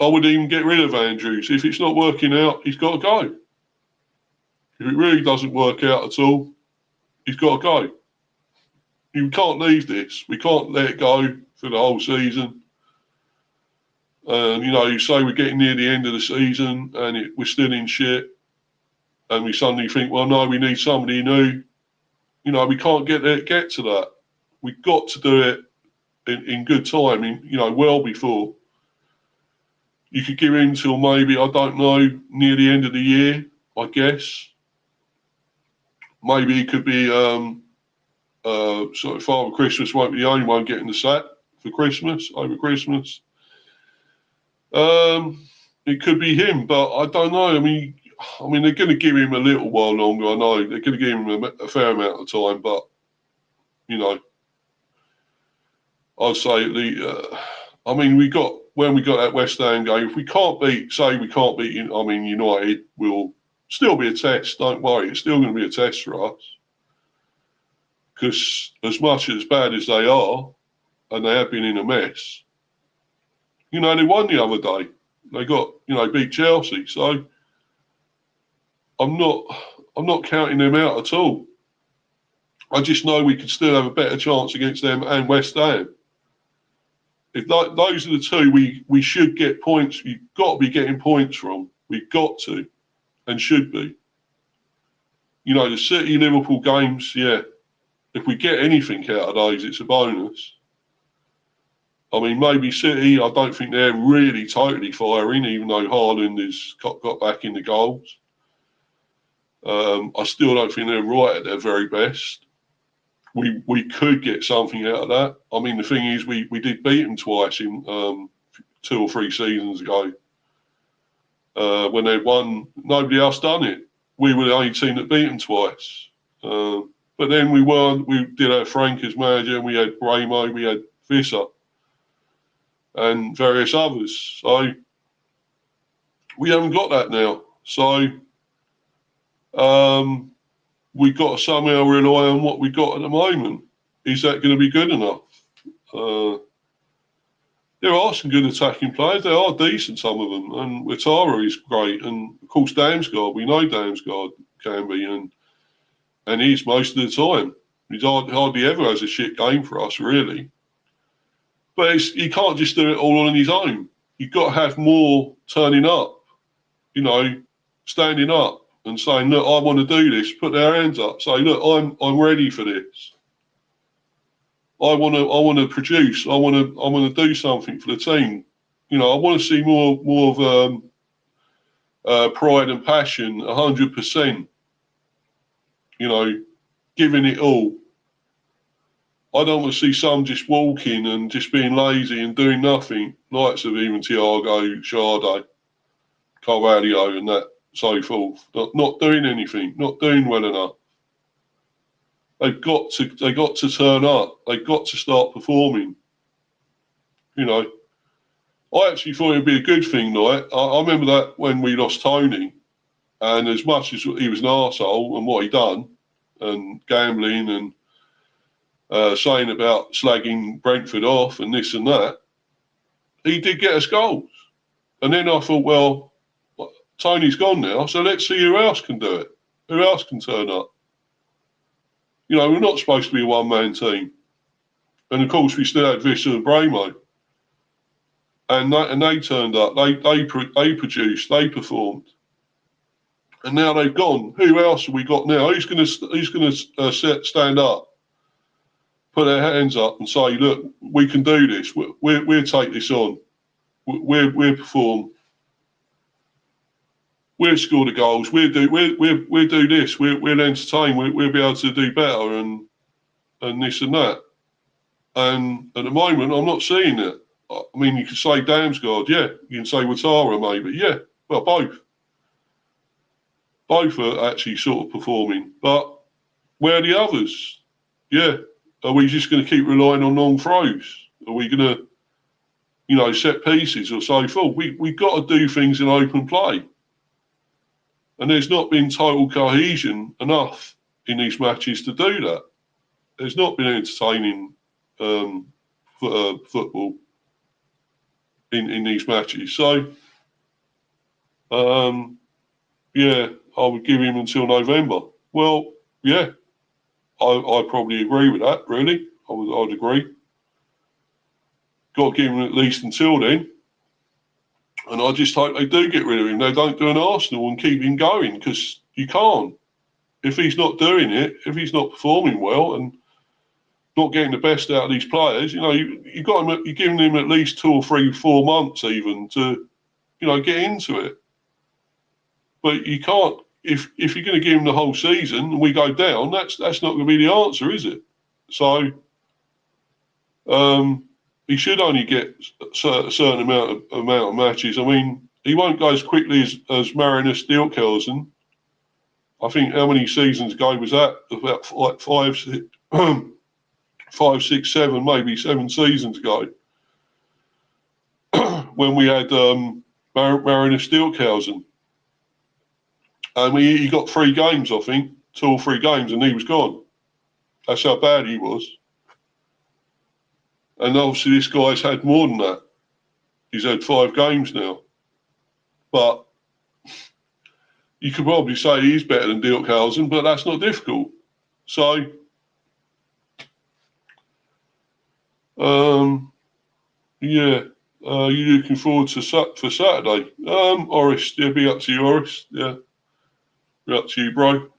I would even get rid of Andrews. If it's not working out, he's got to go. If it really doesn't work out at all, he's got to go. You can't leave this. We can't let it go for the whole season. You say we're getting near the end of the season and we're still in shit, and we suddenly think, well, no, we need somebody new. We can't get to that. We've got to do it in good time, well before. You could give him till maybe, I don't know, near the end of the year, I guess. Maybe he could be sort of Father Christmas won't be the only one getting the sack for Christmas, over Christmas. It could be him, but I don't know. I mean, they're going to give him a little while longer. I know they're going to give him a fair amount of time, but I'd say when we got that West Ham game, if we can't beat, United will still be a test. Don't worry, it's still going to be a test for us. Because as much as bad as they are, and they have been in a mess, they won the other day. They got, beat Chelsea. So I'm not counting them out at all. I just know we could still have a better chance against them and West Ham. If those are the two we should get points, you've got to be getting points from. We've got to, and should be. The City-Liverpool games, yeah. If we get anything out of those, it's a bonus. Maybe City, I don't think they're really totally firing, even though Haaland has got back in the goals. I still don't think they're right at their very best. We could get something out of that. The thing is, we did beat them twice in 2 or 3 seasons ago. When they won, nobody else done it. We were the only team that beat them twice. But then we did have Frank as manager, and we had Bramo, we had Visser, and various others. So we haven't got that now. So we've got to somehow rely on what we've got at the moment. Is that going to be good enough? there are some good attacking players. They are decent, some of them. And Watara is great. And, of course, Damsgaard, we know Damsgaard can be. And he's most of the time. He's hardly ever has a shit game for us, really. But he can't just do it all on his own. You've got to have more turning up, standing up and saying, look, I want to do this. Put their hands up. Say, look, I'm ready for this. I want to produce. I want to do something for the team. I want to see more of pride and passion, 100%. Giving it all. I don't want to see some just walking and just being lazy and doing nothing. Likes of even Thiago, Sade, Carvalho, and that so forth. Not doing anything. Not doing well enough. They've got to turn up. They've got to start performing. I actually thought it'd be a good thing, like I remember that when we lost Tony, and as much as he was an arsehole and what he done, and gambling and saying about slagging Brentford off and this and that, he did get us goals. And then I thought, well, Tony's gone now, so let's see who else can do it. Who else can turn up? We're not supposed to be a one-man team. And, of course, we still had Visser and Bramo. And they turned up. They produced. They performed. And now they've gone. Who else have we got now? Who's going to stand up, put their hands up and say, look, we can do this. We'll take this on. We'll perform. We'll score the goals. We'll do this. We'll entertain. We'll be able to do better and this and that. And at the moment, I'm not seeing it. I mean, you can say Damsgaard, yeah. You can say Watara, maybe, yeah. Well, both. Both are actually sort of performing. But where are the others? Yeah. Are we just going to keep relying on long throws? Are we going to, set pieces or so forth? We've got to do things in open play. And there's not been total cohesion enough in these matches to do that. There's not been entertaining football in these matches. So, yeah, I would give him until November. Well, yeah, I probably agree with that, really. I'd agree. Got to give him at least until then. And I just hope they do get rid of him. They don't do an Arsenal and keep him going, because you can't. If he's not doing it, if he's not performing well and not getting the best out of these players, you're giving him at least 2 or 3, 4 months even to, get into it. But you can't. If you're going to give him the whole season and we go down, that's not going to be the answer, is it? So, he should only get a certain amount of matches. I mean, he won't go as quickly as Marinus Dilkelsen. I think how many seasons ago was that? About like 5, 6, 7, maybe 7 seasons ago, when we had Marinus Dilkelsen. And he got 3 games, I think, 2 or 3 games, and he was gone. That's how bad he was. And obviously this guy's had more than that. He's had 5 games now. But you could probably say he's better than Dilkhausen, but that's not difficult. So, yeah, you looking forward to for Saturday? Oris, yeah, be up to you, Oris. Yeah, be up to you, bro.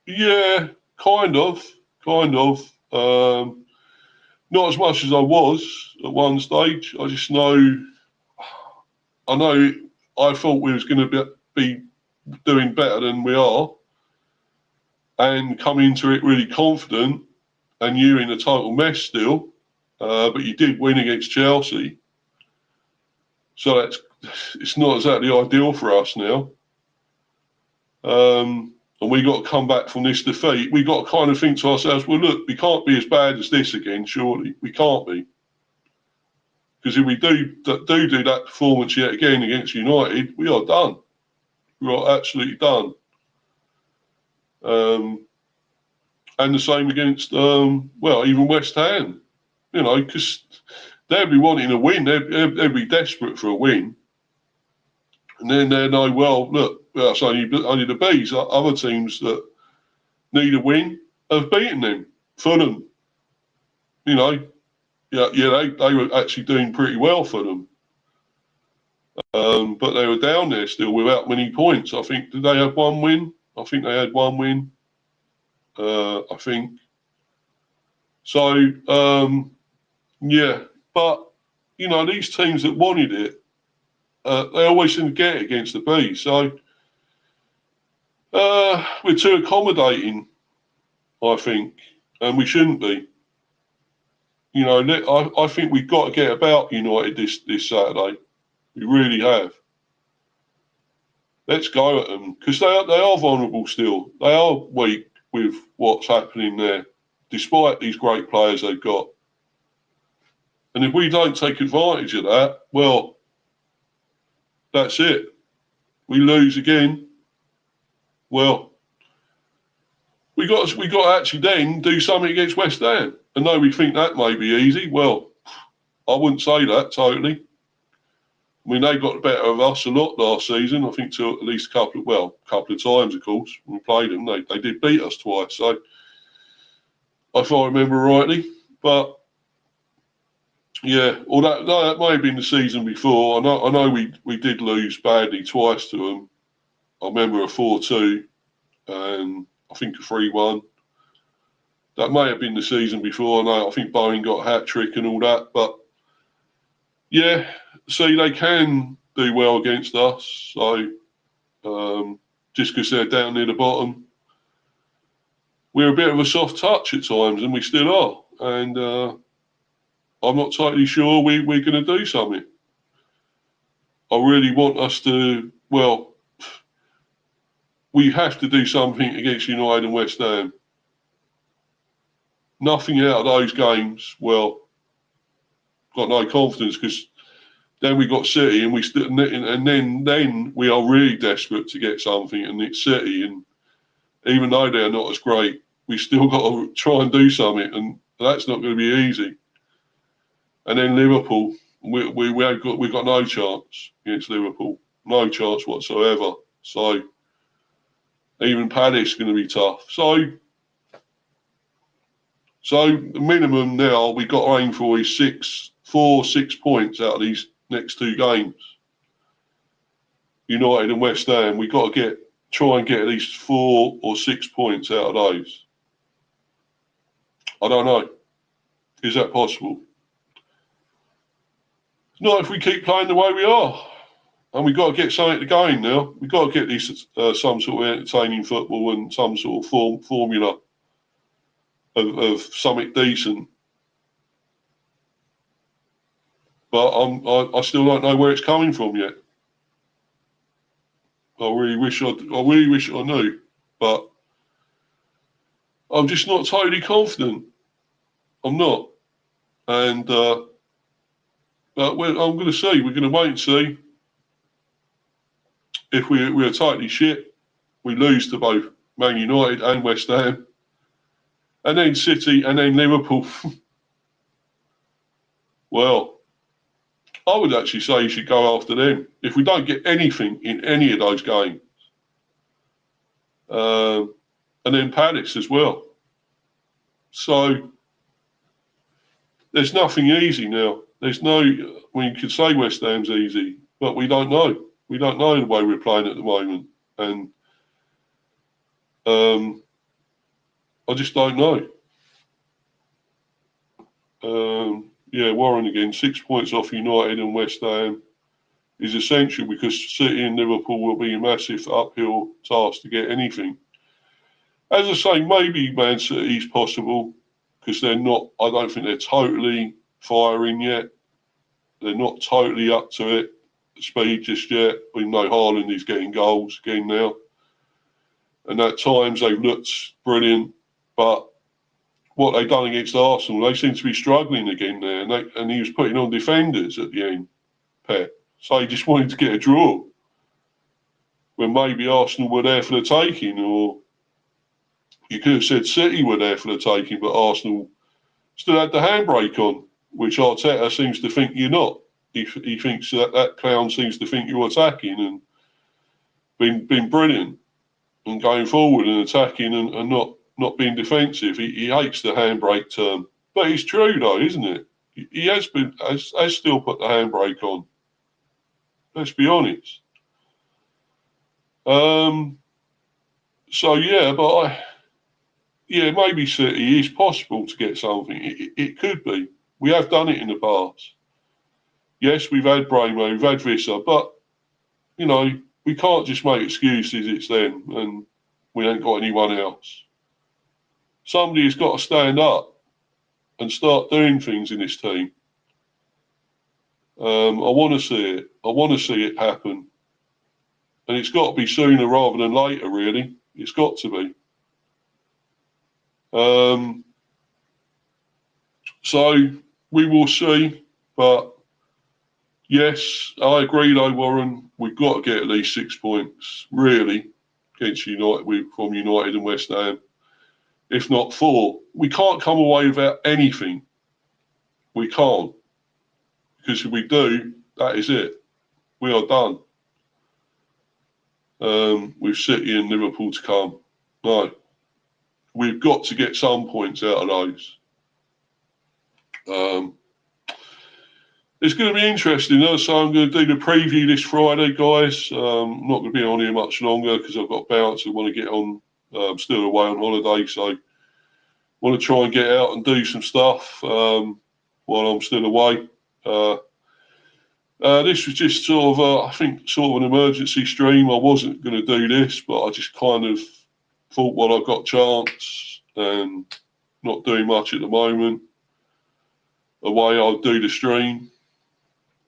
Yeah, kind of. Not as much as I was at one stage. I just know. I thought we was going to be doing better than we are, and come into it really confident, and you're in a total mess still. But you did win against Chelsea, so it's not exactly ideal for us now. And we got to come back from this defeat. We got to kind of think to ourselves, well, look, we can't be as bad as this again, surely. We can't be. Because if we do that performance yet again against United, we are done. We are absolutely done. And the same against, even West Ham. Because they'd be wanting a win. They'd be desperate for a win. And then they know, well, look, that's only the Bees. Other teams that need a win have beaten them. Fulham, you know, they were actually doing pretty well for them. But they were down there still without many points. I think, did they have one win? I think they had one win. I think. So, yeah. But, you know, these teams that wanted it, they always seem to get it against the Bees. So, we're too accommodating, I think, and we shouldn't be. You know, I think we've got to get about United this Saturday. We really have. Let's go at them because they are vulnerable still. They are weak with what's happening there, despite these great players they've got. And if we don't take advantage of that, well, that's it. We lose again. Well, we got to actually then do something against West Ham. And though we think that may be easy, well, I wouldn't say that totally. I mean, they got the better of us a lot last season. I think to at least a couple of times, of course, when we played them. They did beat us twice. So, if I remember rightly. But, yeah, although that may have been the season before. I know we did lose badly twice to them. I remember a 4-2 and I think a 3-1. That may have been the season before. I think Bowen got a hat-trick and all that. But, yeah, see, they can do well against us. So, just because they're down near the bottom, we're a bit of a soft touch at times, and we still are. And I'm not totally sure we're going to do something. I really want us to, well, we have to do something against United and West Ham. Nothing out of those games, well, got no confidence because then we got City and then we are really desperate to get something, and it's City, and even though they're not as great, we still got to try and do something, and that's not going to be easy. And then Liverpool, we got no chance against Liverpool, no chance whatsoever. So even Palace is going to be tough. So the minimum now we got to aim for is 6 points out of these next two games. United and West Ham, we got to try and get at least 4 or 6 points out of those. I don't know. Is that possible? Not if we keep playing the way we are. And we've got to get something going now. We've got to get this some sort of entertaining football and some sort of formula of something decent. But I still don't know where it's coming from yet. I really wish I knew, but I'm just not totally confident. I'm not, and I'm going to see. We're going to wait and see. If we're totally shit, we lose to both Man United and West Ham, and then City, and then Liverpool. Well, I would actually say you should go after them if we don't get anything in any of those games. And then Palace as well. So there's nothing easy now. You could say West Ham's easy, but we don't know. We don't know the way we're playing at the moment. And I just don't know. Yeah, Warren again, 6 points off United and West Ham is essential because City and Liverpool will be a massive uphill task to get anything. As I say, maybe Man City's possible because I don't think they're totally firing yet. They're not totally up to it, speed just yet. We know Haaland is getting goals again now. And at times they've looked brilliant, but what they've done against Arsenal, they seem to be struggling again there, and he was putting on defenders at the end, Pep. So he just wanted to get a draw when maybe Arsenal were there for the taking, or you could have said City were there for the taking, but Arsenal still had the handbrake on. which Arteta seems to think you're not. He thinks that clown seems to think you're attacking and been brilliant and going forward and attacking and not being defensive. He hates the handbrake term, but it's true though, isn't it? He has still put the handbrake on. Let's be honest. So yeah, but maybe City is possible to get something. It could be. We have done it in the past. Yes, we've had Brainwave, we've had Visser, but you know, we can't just make excuses. It's them, and we ain't got anyone else. Somebody's got to stand up and start doing things in this team. I want to see it. I want to see it happen, and it's got to be sooner rather than later. Really, it's got to be. So we will see, but yes, I agree though, Warren. We've got to get at least 6 points, really, against United from United and West Ham. If not 4, we can't come away without anything. We can't, because if we do, that is it. We are done. With City and Liverpool to come. No, we've got to get some points out of those. It's going to be interesting, though, so I'm going to do the preview this Friday, guys. I'm not going to be on here much longer because I've got bounce and want to get on. I'm still away on holiday, so want to try and get out and do some stuff while I'm still away. This was just sort of, I think, sort of an emergency stream. I wasn't going to do this, but I just kind of thought, well, I've got a chance and not doing much at the moment. Away, I'll do the stream.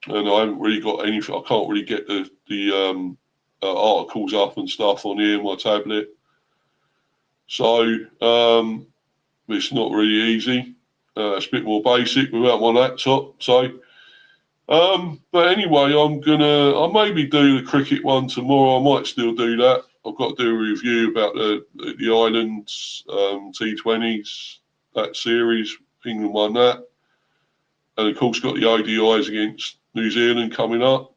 And I haven't really got anything. I can't really get the articles up and stuff on here on my tablet. So it's not really easy. It's a bit more basic without my laptop. So, but anyway, I'll maybe do the cricket one tomorrow. I might still do that. I've got to do a review about the Islands T20s, that series. England won that. And of course, got the ODIs against New Zealand coming up.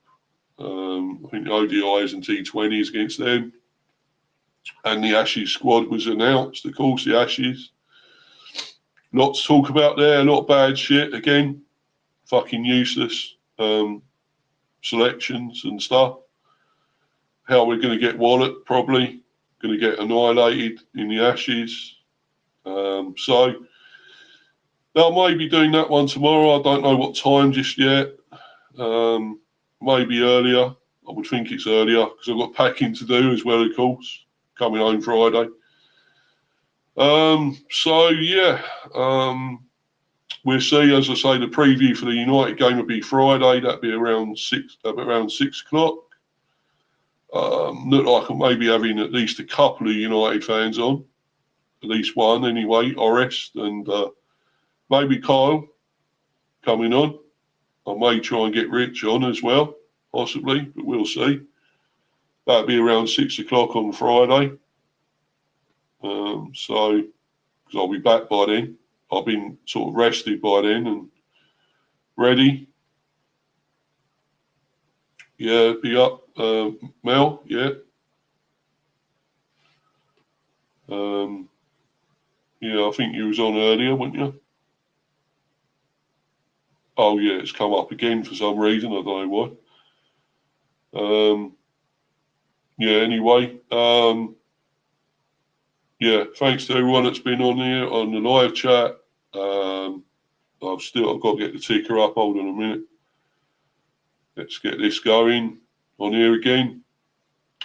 I think the ODIs and T20s against them. And the Ashes squad was announced, of course, the Ashes. Lots to talk about there, a lot of bad shit again. Fucking useless selections and stuff. How we're going to get Wallet, probably. Going to get annihilated in the Ashes. So I may be doing that one tomorrow. I don't know what time just yet. Maybe earlier. I would think it's earlier because I've got packing to do as well, of course. Coming home Friday. So yeah, we'll see. As I say, the preview for the United game will be Friday. That'll be around 6 o'clock. Look like I'm maybe having at least a couple of United fans on, at least one anyway. Orest and maybe Kyle coming on. I may try and get Rich on as well, possibly, but we'll see. That'll be around 6 o'clock on Friday. So, because I'll be back by then. I've been sort of rested by then and ready. Yeah, be up. Mel, yeah. Yeah, I think you was on earlier, weren't you? Oh, yeah, it's come up again for some reason. I don't know why. Yeah, anyway. Yeah, thanks to everyone that's been on here on the live chat. I've got to get the ticker up. Hold on a minute. Let's get this going on here again.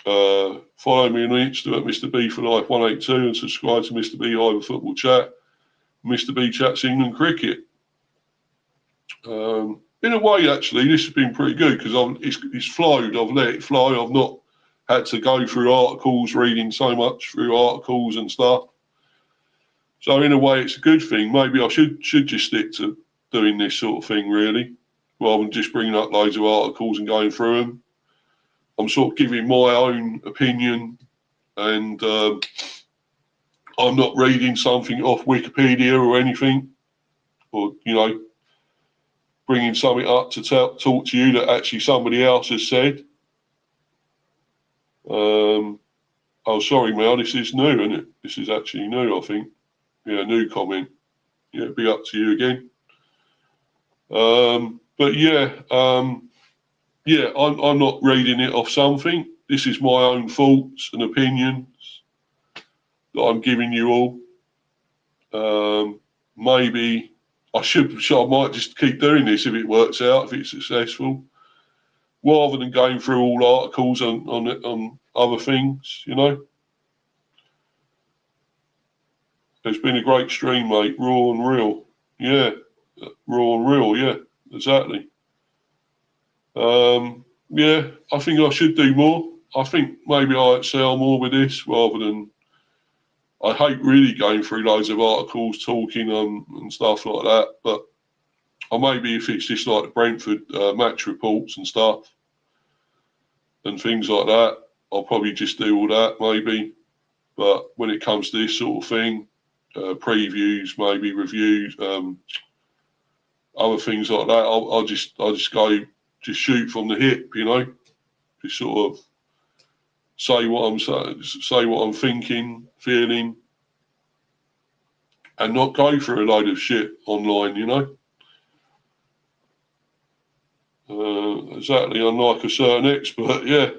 Follow me on Insta at Mr. B for Life 182 and subscribe to Mr. B Hyper Football Chat. Mr. B Chats England Cricket. In a way, actually, this has been pretty good because it's flowed. I've let it flow. I've not had to go through articles, reading so much through articles and stuff. So in a way, it's a good thing. Maybe I should just stick to doing this sort of thing, really, rather than just bringing up loads of articles and going through them. I'm sort of giving my own opinion, and I'm not reading something off Wikipedia or anything, or bringing something up to talk to you that actually somebody else has said. Oh, sorry, Mel, this is new, isn't it? This is actually new, I think. Yeah, new comment. Yeah, be up to you again. But yeah, I'm not reading it off something. This is my own thoughts and opinions that I'm giving you all. Maybe I might just keep doing this if it works out, if it's successful, rather than going through all articles on other things, you know. It's been a great stream, mate. Raw and real. Yeah, raw and real. Yeah, exactly. Yeah, I think I should do more. I think maybe I excel more with this rather than. I hate really going through loads of articles, talking and stuff like that. But or maybe if it's just like the Brentford match reports and stuff and things like that, I'll probably just do all that maybe. But when it comes to this sort of thing, previews, maybe reviews, other things like that, I'll just just shoot from the hip, you know, just sort of say what I'm thinking, feeling, and not go through a load of shit online, you know. Exactly, unlike a certain expert, yeah.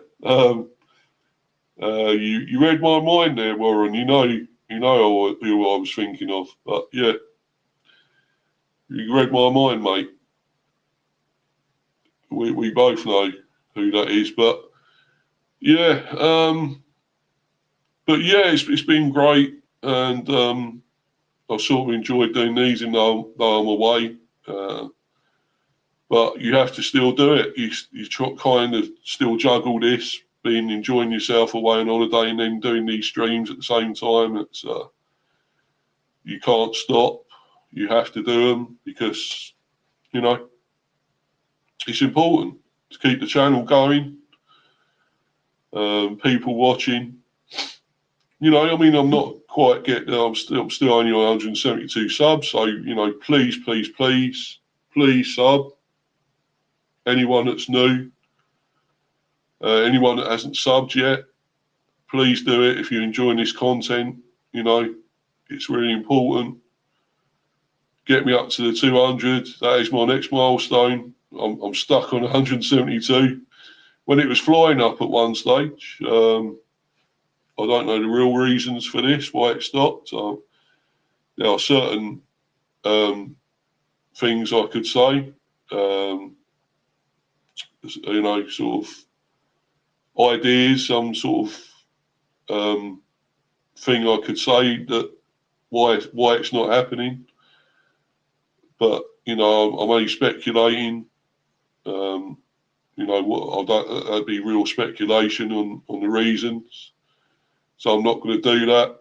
You read my mind there, Warren. You know who I was thinking of, but yeah, you read my mind, mate. We both know who that is, but yeah, it's been great, and I've sort of enjoyed doing these, even though I'm away. But you have to still do it. You kind of still juggle this, being enjoying yourself away on holiday, and then doing these streams at the same time. It's you can't stop. You have to do them because you know it's important to keep the channel going. People watching. You know, I mean, I'm not quite getting. I'm still only on 172 subs. So you know, please sub. Anyone that's new, anyone that hasn't subbed yet, please do it. If you're enjoying this content, you know, it's really important. Get me up to the 200. That is my next milestone. I'm stuck on 172. When it was flying up at one stage, I don't know the real reasons for this, why it stopped. There are certain things I could say, you know, sort of ideas, some sort of thing I could say that why it's not happening. But you know, I'm only speculating. You know, that'd be real speculation on the reasons. So I'm not going to do that.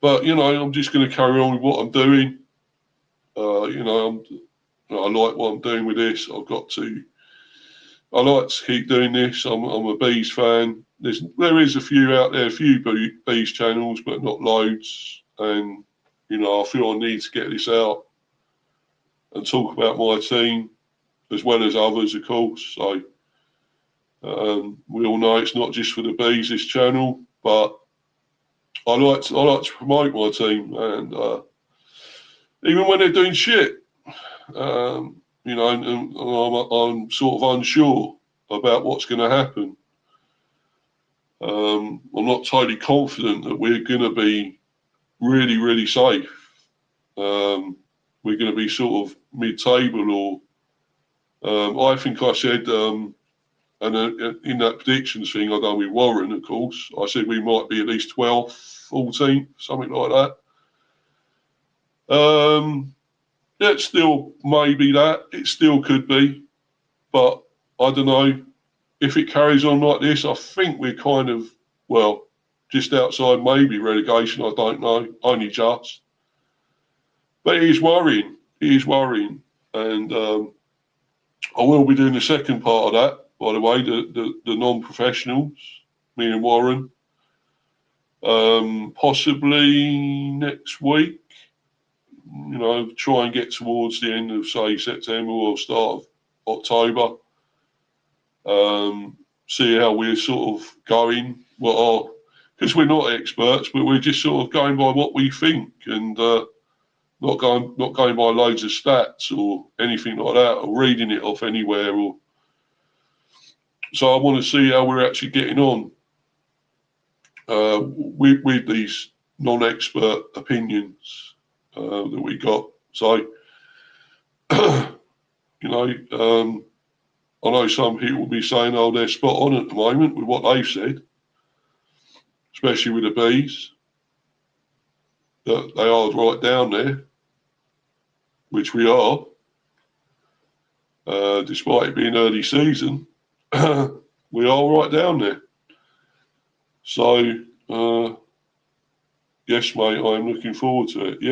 But you know, I'm just going to carry on with what I'm doing. You know, I like what I'm doing with this. I like to keep doing this. I'm a bees fan. There is a few out there, a few bees channels, but not loads. And you know, I feel I need to get this out and talk about my team as well as others, of course. So we all know it's not just for the bees, this channel, but I like to promote my team, and even when they're doing shit, you know, and I'm sort of unsure about what's going to happen. I'm not totally confident that we're going to be really safe. We're going to be sort of mid-table, or I think I said, and in that predictions thing I done with Warren, of course, I said we might be at least 12th, 14th, something like that. It's still maybe that. It still could be. But I don't know. If it carries on like this, I think we're kind of, well, just outside maybe relegation. I don't know. Only just. But it is worrying. It is worrying. And I will be doing the second part of that, by the way, the non-professionals, me and Warren. Possibly next week. try and get towards the end of, say, September or start of October. See how we're sort of going. Because we're not experts, but we're just sort of going by what we think, and not going by loads of stats or anything like that, or reading it off anywhere. So I want to see how we're actually getting on with these non-expert opinions that we got. So, I know some people will be saying, "Oh, they're spot on at the moment with what they've said," especially with the bees. That they are right down there, which we are, despite it being early season. We are right down there. So, yes, mate, I'm looking forward to it.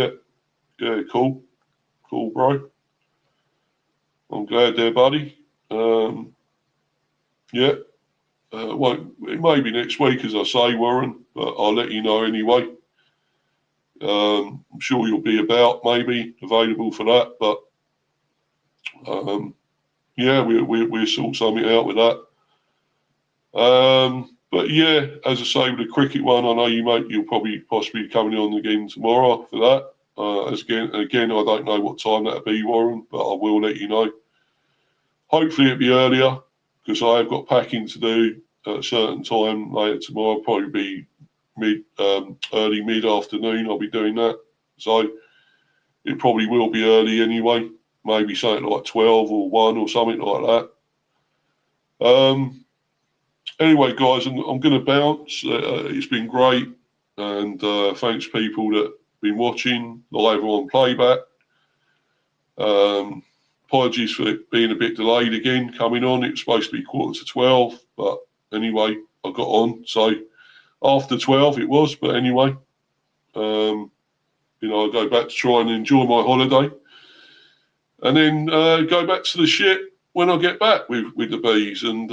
Yeah, cool, bro. I'm glad there, buddy. Yeah, it may be next week, as I say, Warren, but I'll let you know anyway. I'm sure you'll be about, maybe available for that, but yeah, we'll sort something out with that. But yeah, as I say, with the cricket one, I know you'll probably possibly be coming on again tomorrow for that. Again, I don't know what time that'll be, Warren, but I will let you know. Hopefully it'll be earlier, because I have got packing to do at a certain time later tomorrow. Probably be early mid-afternoon. I'll be doing that, so it probably will be early anyway. Maybe something like 12 or 1 or something like that. Anyway, guys, I'm going to bounce. It's been great, and thanks people that have been watching live or on playback. Apologies for it being a bit delayed again coming on. It was supposed to be 11:45, but anyway, I got on. So after 12 it was, but anyway, I'll go back to try and enjoy my holiday, and then go back to the shit when I get back with the bees. And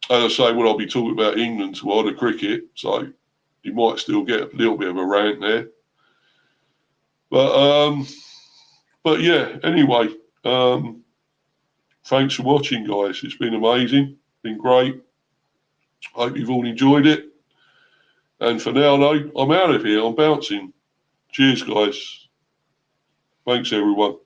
as I say, I'll be talking about England tomorrow, the cricket, so you might still get a little bit of a rant there. But yeah, anyway, thanks for watching, guys. It's been amazing, been great. Hope you've all enjoyed it. And for now, though, I'm out of here. I'm bouncing. Cheers, guys. Thanks, everyone.